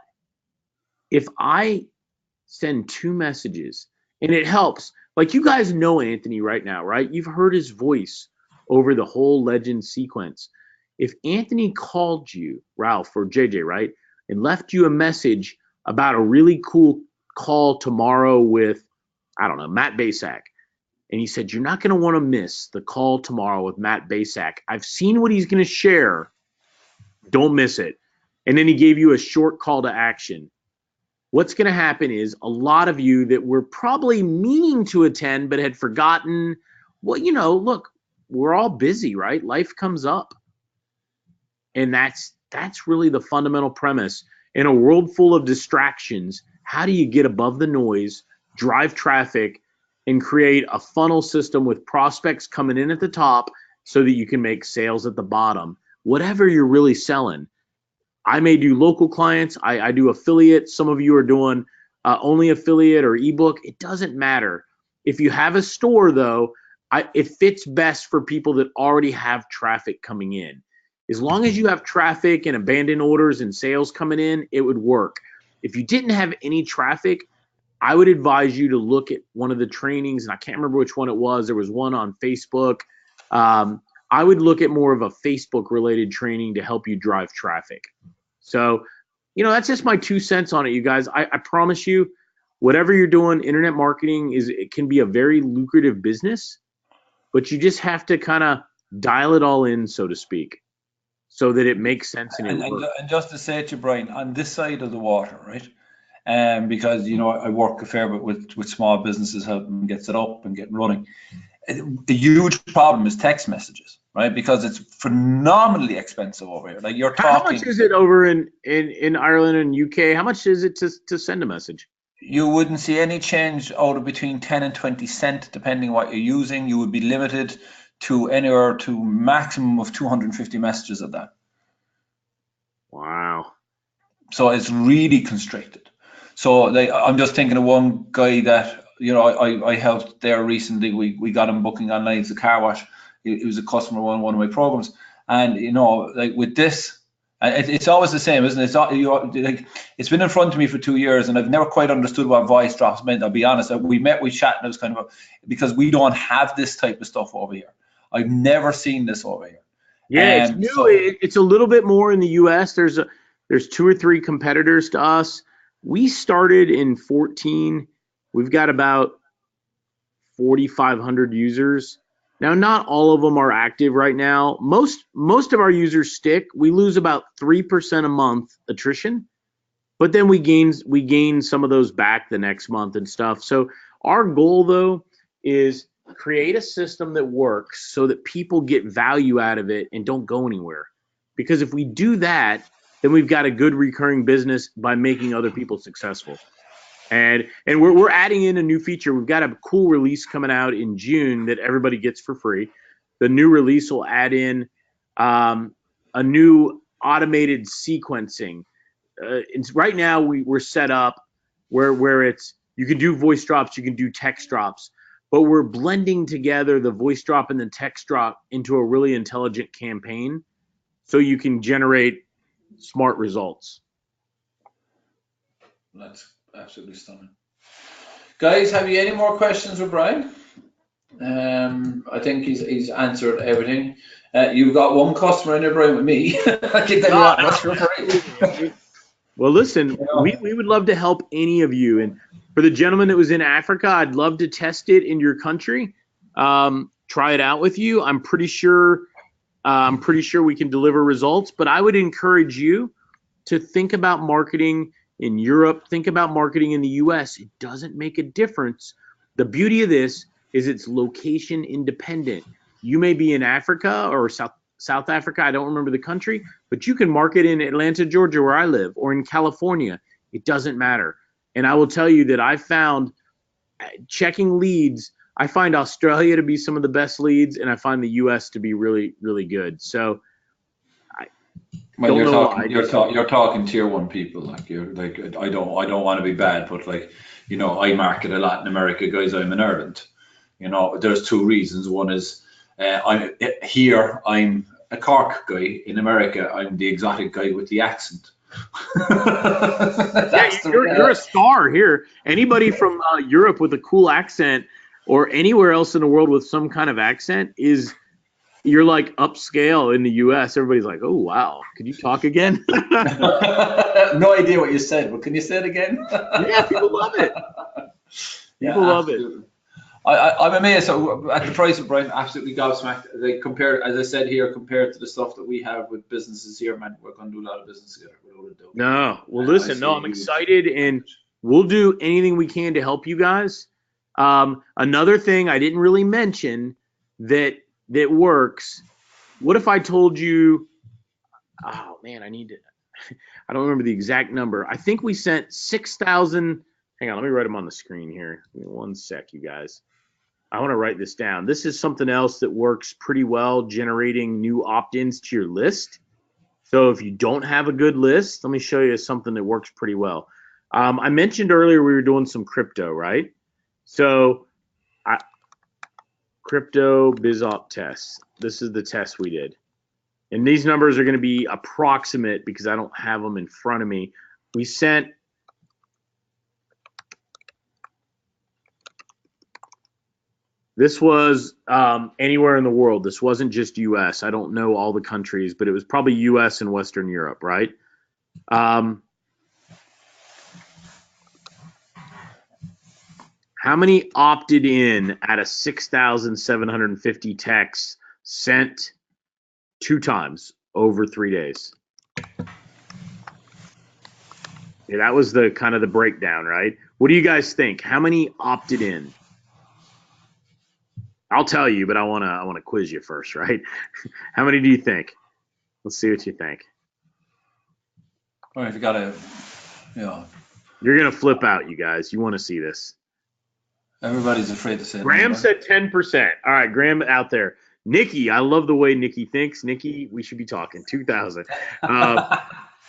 if I send 2 messages, and it helps, like you guys know Anthony right now, right? You've heard his voice over the whole legend sequence. If Anthony called you, Ralph or JJ, right, and left you a message about a really cool call tomorrow with, I don't know, Matt Basak, and he said, you're not going to want to miss the call tomorrow with Matt Basak. I've seen what he's going to share. Don't miss it. And then he gave you a short call to action. What's going to happen is a lot of you that were probably meaning to attend but had forgotten, well, you know, look, we're all busy, right? Life comes up. And that's really the fundamental premise. In a world full of distractions, how do you get above the noise, drive traffic, and create a funnel system with prospects coming in at the top so that you can make sales at the bottom? Whatever you're really selling. I may do local clients. I do affiliate. Some of you are doing only affiliate or ebook. It doesn't matter. If you have a store, though, it fits best for people that already have traffic coming in. As long as you have traffic and abandoned orders and sales coming in, it would work. If you didn't have any traffic, I would advise you to look at one of the trainings, and I can't remember which one it was. There was one on Facebook. I would look at more of a Facebook-related training to help you drive traffic. So, you know, that's just my 2 cents on it, you guys. I promise you, whatever you're doing, internet marketing it can be a very lucrative business, but you just have to kind of dial it all in, so to speak, so that it makes sense and just to say to you, Brian, on this side of the water, right? Because, you know, I work a fair bit with small businesses, helping them get set up and get running. The huge problem is text messages, right? Because it's phenomenally expensive over here. Like you're talking. How much is it over in Ireland and UK? How much is it to send a message? You wouldn't see any change out of between 10 and 20 cents, depending what you're using. You would be limited to anywhere to maximum of 250 messages of that. Wow. So it's really constricted. So I'm just thinking of one guy that, you know, I helped there recently. We got him booking online. It's a car wash. He was a customer on one of my programs. And, you know, like with this, it's always the same, isn't it? It's been in front of me for 2 years, and I've never quite understood what voice drops meant. I'll be honest. We chat, and it was kind of because we don't have this type of stuff over here. I've never seen this over here. Yeah, it's new. So, it's a little bit more in the U.S. There's 2 or 3 competitors to us. We started in 2014. We've got about 4,500 users. Now, not all of them are active right now. Most of our users stick. We lose about 3% a month attrition, but then we gain some of those back the next month and stuff. So our goal though is create a system that works so that people get value out of it and don't go anywhere. Because if we do that, then we've got a good recurring business by making other people successful. And we're adding in a new feature. We've got a cool release coming out in June that everybody gets for free. The new release will add in a new automated sequencing. Right now we're set up where it's you can do voice drops, you can do text drops, but we're blending together the voice drop and the text drop into a really intelligent campaign so you can generate smart results. That's absolutely stunning. Guys, have you any more questions for Brian? I think he's answered everything. You've got one customer in there, Brian, with me. I can tell you that much for free. Well, listen, we would love to help any of you. And for the gentleman that was in Africa, I'd love to test it in your country. Try it out with you. I'm pretty sure we can deliver results. But I would encourage you to think about marketing in Europe. Think about marketing in the U.S. It doesn't make a difference. The beauty of this is it's location independent. You may be in Africa or South Africa, I don't remember the country, but you can market in Atlanta, Georgia, where I live, or in California. It doesn't matter. And I will tell you that I found checking leads, I find Australia to be some of the best leads, and I find the US to be really, really good. So you're talking tier one people. Like I don't want to be bad, but I market a lot in America, guys. I'm in Ireland. There's two reasons. One is I'm a Cork guy. In America, I'm the exotic guy with the accent. You're a star here. Anybody from Europe with a cool accent or anywhere else in the world with some kind of accent you're like upscale in the US. Everybody's like, oh, wow. Could you talk again? No idea what you said, but can you say it again? Yeah, people love it. People love it. I'm amazed at the price of Brian. Absolutely gobsmacked. As I said here, compared to the stuff that we have with businesses here, man, we're going to do a lot of business together. No, well, listen, I'm excited, and we'll do anything we can to help you guys. Another thing I didn't really mention that works. What if I told you? Oh man, I don't remember the exact number. I think we sent 6,000. Hang on, let me write them on the screen here. Give me one sec, you guys. I want to write this down. This is something else that works pretty well, generating new opt-ins to your list. So if you don't have a good list, let me show you something that works pretty well. I mentioned earlier we were doing some crypto, right? So crypto BizOp tests. This is the test we did. And these numbers are going to be approximate because I don't have them in front of me. We sent this was anywhere in the world. This wasn't just US. I don't know all the countries, but it was probably US and Western Europe, right? How many opted in out of 6,750 texts sent 2 times over 3 days? Yeah, that was the kind of the breakdown, right? What do you guys think? How many opted in? I'll tell you, but I wanna quiz you first, right? How many do you think? Let's see what you think. All right, You're gonna flip out, you guys. You want to see this? Everybody's afraid to say. Graham said 10%. All right, Graham out there. Nikki, I love the way Nikki thinks. Nikki, we should be talking 2,000.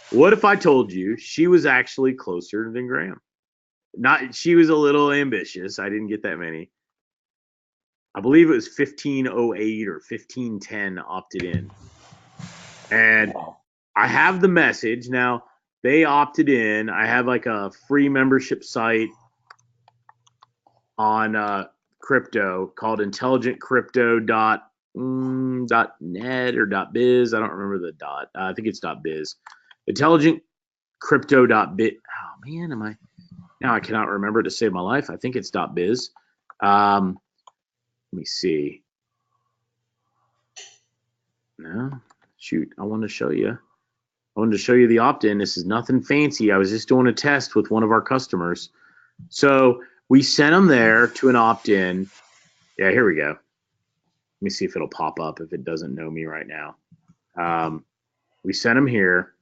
What if I told you she was actually closer than Graham? She was a little ambitious. I didn't get that many. I believe it was 1508 or 1510 opted in. And I have the message. Now, they opted in. I have like a free membership site on crypto called intelligentcrypto.net or .biz. I don't remember the dot. I think it's .biz. Intelligentcrypto.bit. Oh, man, now I cannot remember to save my life. I think it's .biz. Let me see. Well, shoot, I wanted to show you. I wanted to show you the opt-in. This is nothing fancy. I was just doing a test with one of our customers. So we sent them there to an opt-in. Yeah, here we go. Let me see if it'll pop up if it doesn't know me right now. We sent them here.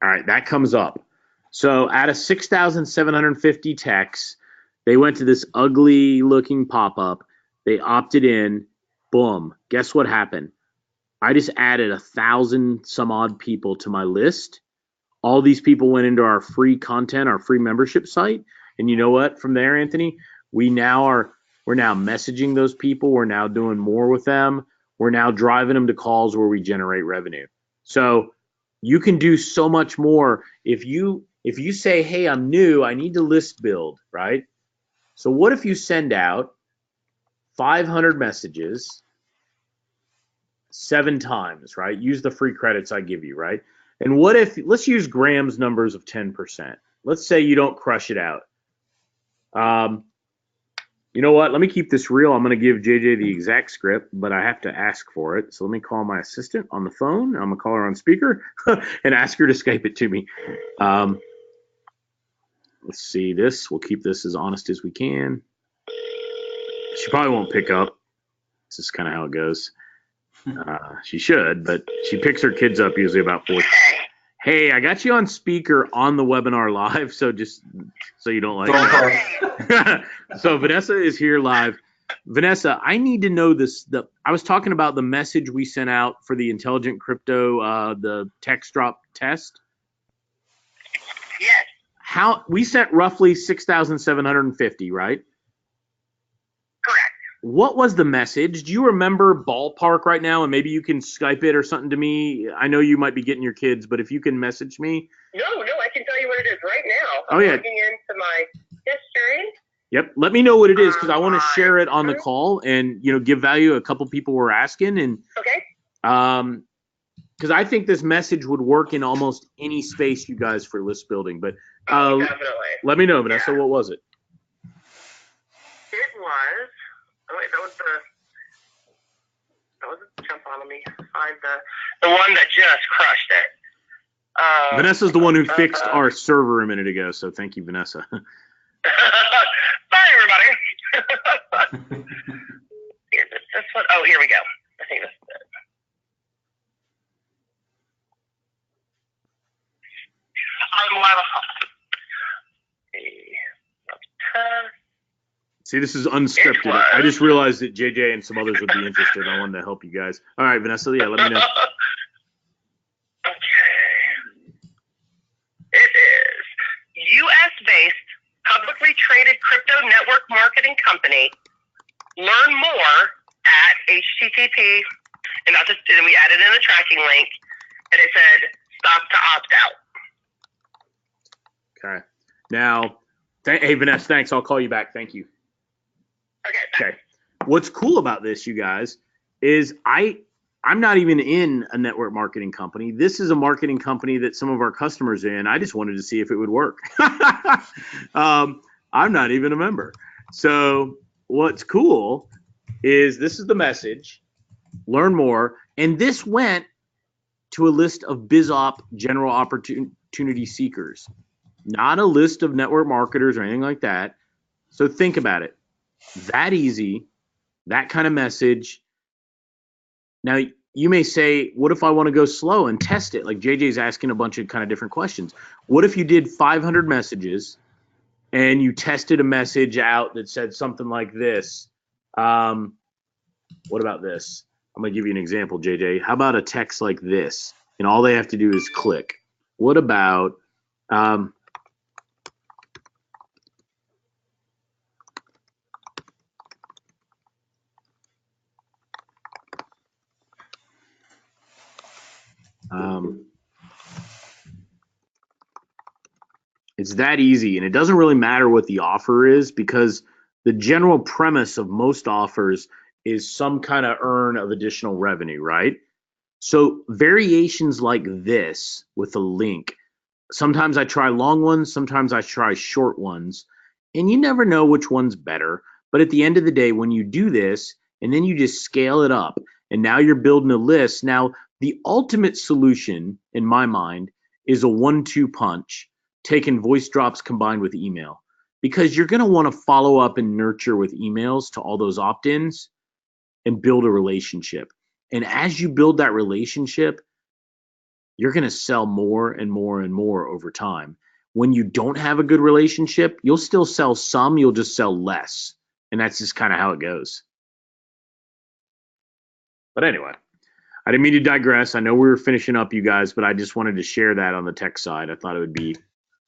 All right, that comes up. So out of 6,750 texts, they went to this ugly looking pop-up. They opted in. Boom. Guess what happened? I just added 1,000 some odd people to my list. All these people went into our free content, our free membership site. And you know what? From there, Anthony, we're now messaging those people. We're now doing more with them. We're now driving them to calls where we generate revenue. So you can do so much more if you say, hey, I'm new, I need to list build, right? So what if you send out 500 messages 7 times, right? Use the free credits I give you, right? And what if, let's use Graham's numbers of 10%. Let's say you don't crush it out. You know what? Let me keep this real. I'm going to give JJ the exact script, but I have to ask for it. So let me call my assistant on the phone. I'm going to call her on speaker and ask her to Skype it to me. Let's see this. We'll keep this as honest as we can. She probably won't pick up. This is kind of how it goes. She should, but she picks her kids up usually about 4. Hey, I got you on speaker on the webinar live, so just so you don't like it. So Vanessa is here live. Vanessa, I need to know this. I was talking about the message we sent out for the Intelligent Crypto, the text drop test. Yes. We sent roughly 6,750, right? Correct. What was the message? Do you remember ballpark right now? And maybe you can Skype it or something to me. I know you might be getting your kids, but if you can message me. No, I can tell you what it is right now. I'm logging into my history. Yep. Let me know what it is because I want to share it on the call and give value. A couple people were asking and okay. Because I think this message would work in almost any space you guys for list building. But Definitely. Let me know, Vanessa. What was it? It was. Oh wait, that was jump on. Let me find the one that just crushed it. Vanessa's the one who fixed our server a minute ago, so thank you, Vanessa. Bye, everybody. Here, this one. Oh, here we go. I think this is it. I'm live. See, this is unscripted. I just realized that JJ and some others would be interested. I wanted to help you guys. All right, Vanessa, yeah, let me know. Okay. It is U.S.-based, publicly traded crypto network marketing company. Learn more at HTTP, and we added in a tracking link, and it said stop to opt out. Okay. Now, hey, Vanessa, thanks. I'll call you back. Thank you. Okay. What's cool about this, you guys, is I'm not even in a network marketing company. This is a marketing company that some of our customers are in. I just wanted to see if it would work. I'm not even a member. So what's cool is this is the message. Learn more. And this went to a list of BizOp general opportunity seekers, not a list of network marketers or anything like that. So think about it. That easy, that kind of message. Now, you may say, what if I want to go slow and test it? Like JJ's asking a bunch of kind of different questions. What if you did 500 messages and you tested a message out that said something like this? What about this? I'm going to give you an example, JJ. How about a text like this? And all they have to do is click. What about it's that easy, and it doesn't really matter what the offer is because the general premise of most offers is some kind of earn of additional revenue, right? So variations like this with a link, sometimes I try long ones, sometimes I try short ones, and you never know which one's better. But at the end of the day, when you do this and then you just scale it up and now you're building a list. Now, the ultimate solution, in my mind, is a 1-2 punch, taking voice drops combined with email, because you're going to want to follow up and nurture with emails to all those opt-ins and build a relationship. And as you build that relationship, you're going to sell more and more and more over time. When you don't have a good relationship, you'll still sell some, you'll just sell less. And that's just kind of how it goes. But anyway, I didn't mean to digress. I know we were finishing up, you guys, but I just wanted to share that on the tech side. I thought it would be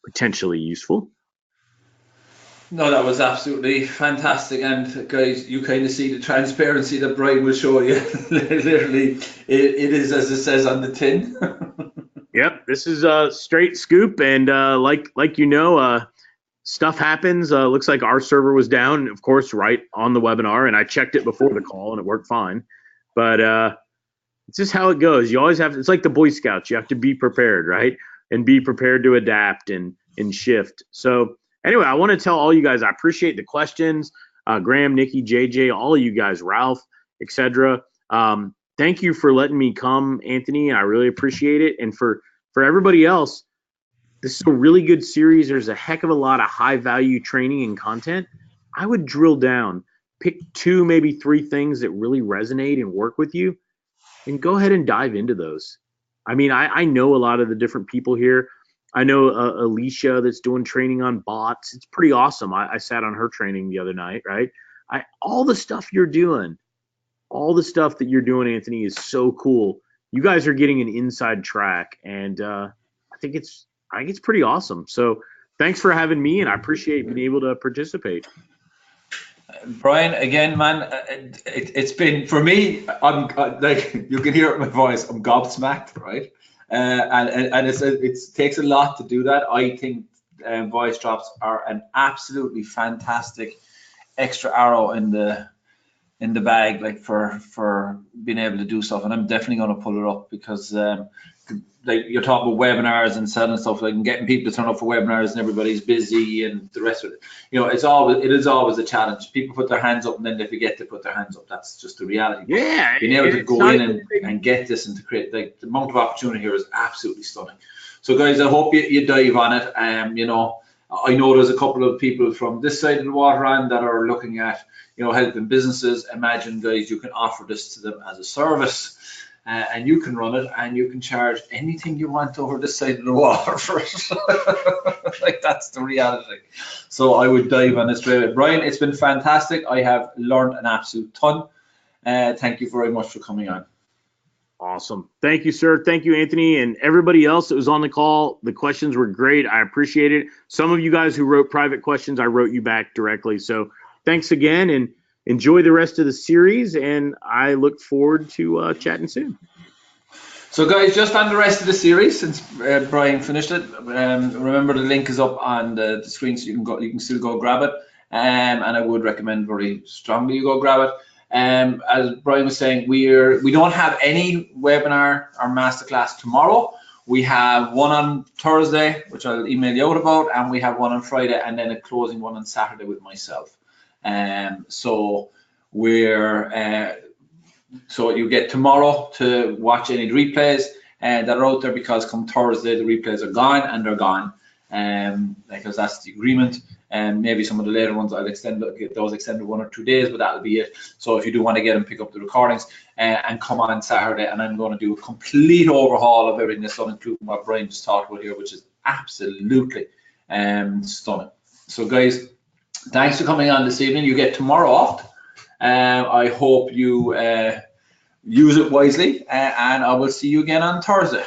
potentially useful. No, that was absolutely fantastic. And guys, you kind of see the transparency that Brian will show you. Literally, it is as it says on the tin. Yep, this is a straight scoop. And like stuff happens. Looks like our server was down, of course, right on the webinar. And I checked it before the call and it worked fine. But it's just how it goes. You always have, it's like the Boy Scouts. You have to be prepared, right? And be prepared to adapt and shift. So anyway, I want to tell all you guys, I appreciate the questions. Graham, Nikki, JJ, all of you guys, Ralph, etc. Thank you for letting me come, Anthony. I really appreciate it. And for everybody else, this is a really good series. There's a heck of a lot of high value training and content. I would drill down, pick 2, maybe 3 things that really resonate and work with you, and go ahead and dive into those. I mean, I know a lot of the different people here. I know Alicia that's doing training on bots. It's pretty awesome. I sat on her training the other night, right? All the stuff you're doing, all the stuff that you're doing, Anthony, is so cool. You guys are getting an inside track, and I think it's pretty awesome. So thanks for having me, and I appreciate being able to participate. Brian, again, man, it's been, for me, I'm like, you can hear it in my voice, I'm gobsmacked, right? And it takes a lot to do that. I think voice drops are an absolutely fantastic extra arrow in the bag, like for being able to do stuff. And I'm definitely going to pull it up because like you're talking about webinars and selling stuff, like, and getting people to turn up for webinars, and everybody's busy and the rest of it. You know, it is always a challenge. People put their hands up and then they forget to put their hands up. That's just the reality. Yeah, being able to go in and get this and to create, like, the amount of opportunity here is absolutely stunning. So guys, I hope you dive on it. You know, I know there's a couple of people from this side of the water end that are looking at, you know, helping businesses. Imagine, guys, you can offer this to them as a service. And you can run it, and you can charge anything you want over this side of the water for it. Like, that's the reality. So I would dive on this straight away. Brian, it's been fantastic. I have learned an absolute ton. Thank you very much for coming on. Awesome. Thank you, sir. Thank you, Anthony, and everybody else that was on the call. The questions were great. I appreciate it. Some of you guys who wrote private questions, I wrote you back directly. So thanks again, and enjoy the rest of the series, and I look forward to chatting soon. So guys, just on the rest of the series, since Brian finished it, remember the link is up on the screen, so you can still go grab it, and I would recommend very strongly you go grab it. As Brian was saying, we don't have any webinar or masterclass tomorrow. We have one on Thursday, which I'll email you out about, and we have one on Friday, and then a closing one on Saturday with myself. So you get tomorrow to watch any replays that are out there, because come Thursday the replays are gone, and they're gone, because that's the agreement. And maybe some of the later ones I'll get those extended 1 or 2 days, but that'll be it. So if you do want to get them, pick up the recordings and come on Saturday, and I'm going to do a complete overhaul of everything that's done, including what Brian just talked about here, which is absolutely stunning. So guys, thanks for coming on this evening. You get tomorrow off. I hope you use it wisely, and I will see you again on Thursday.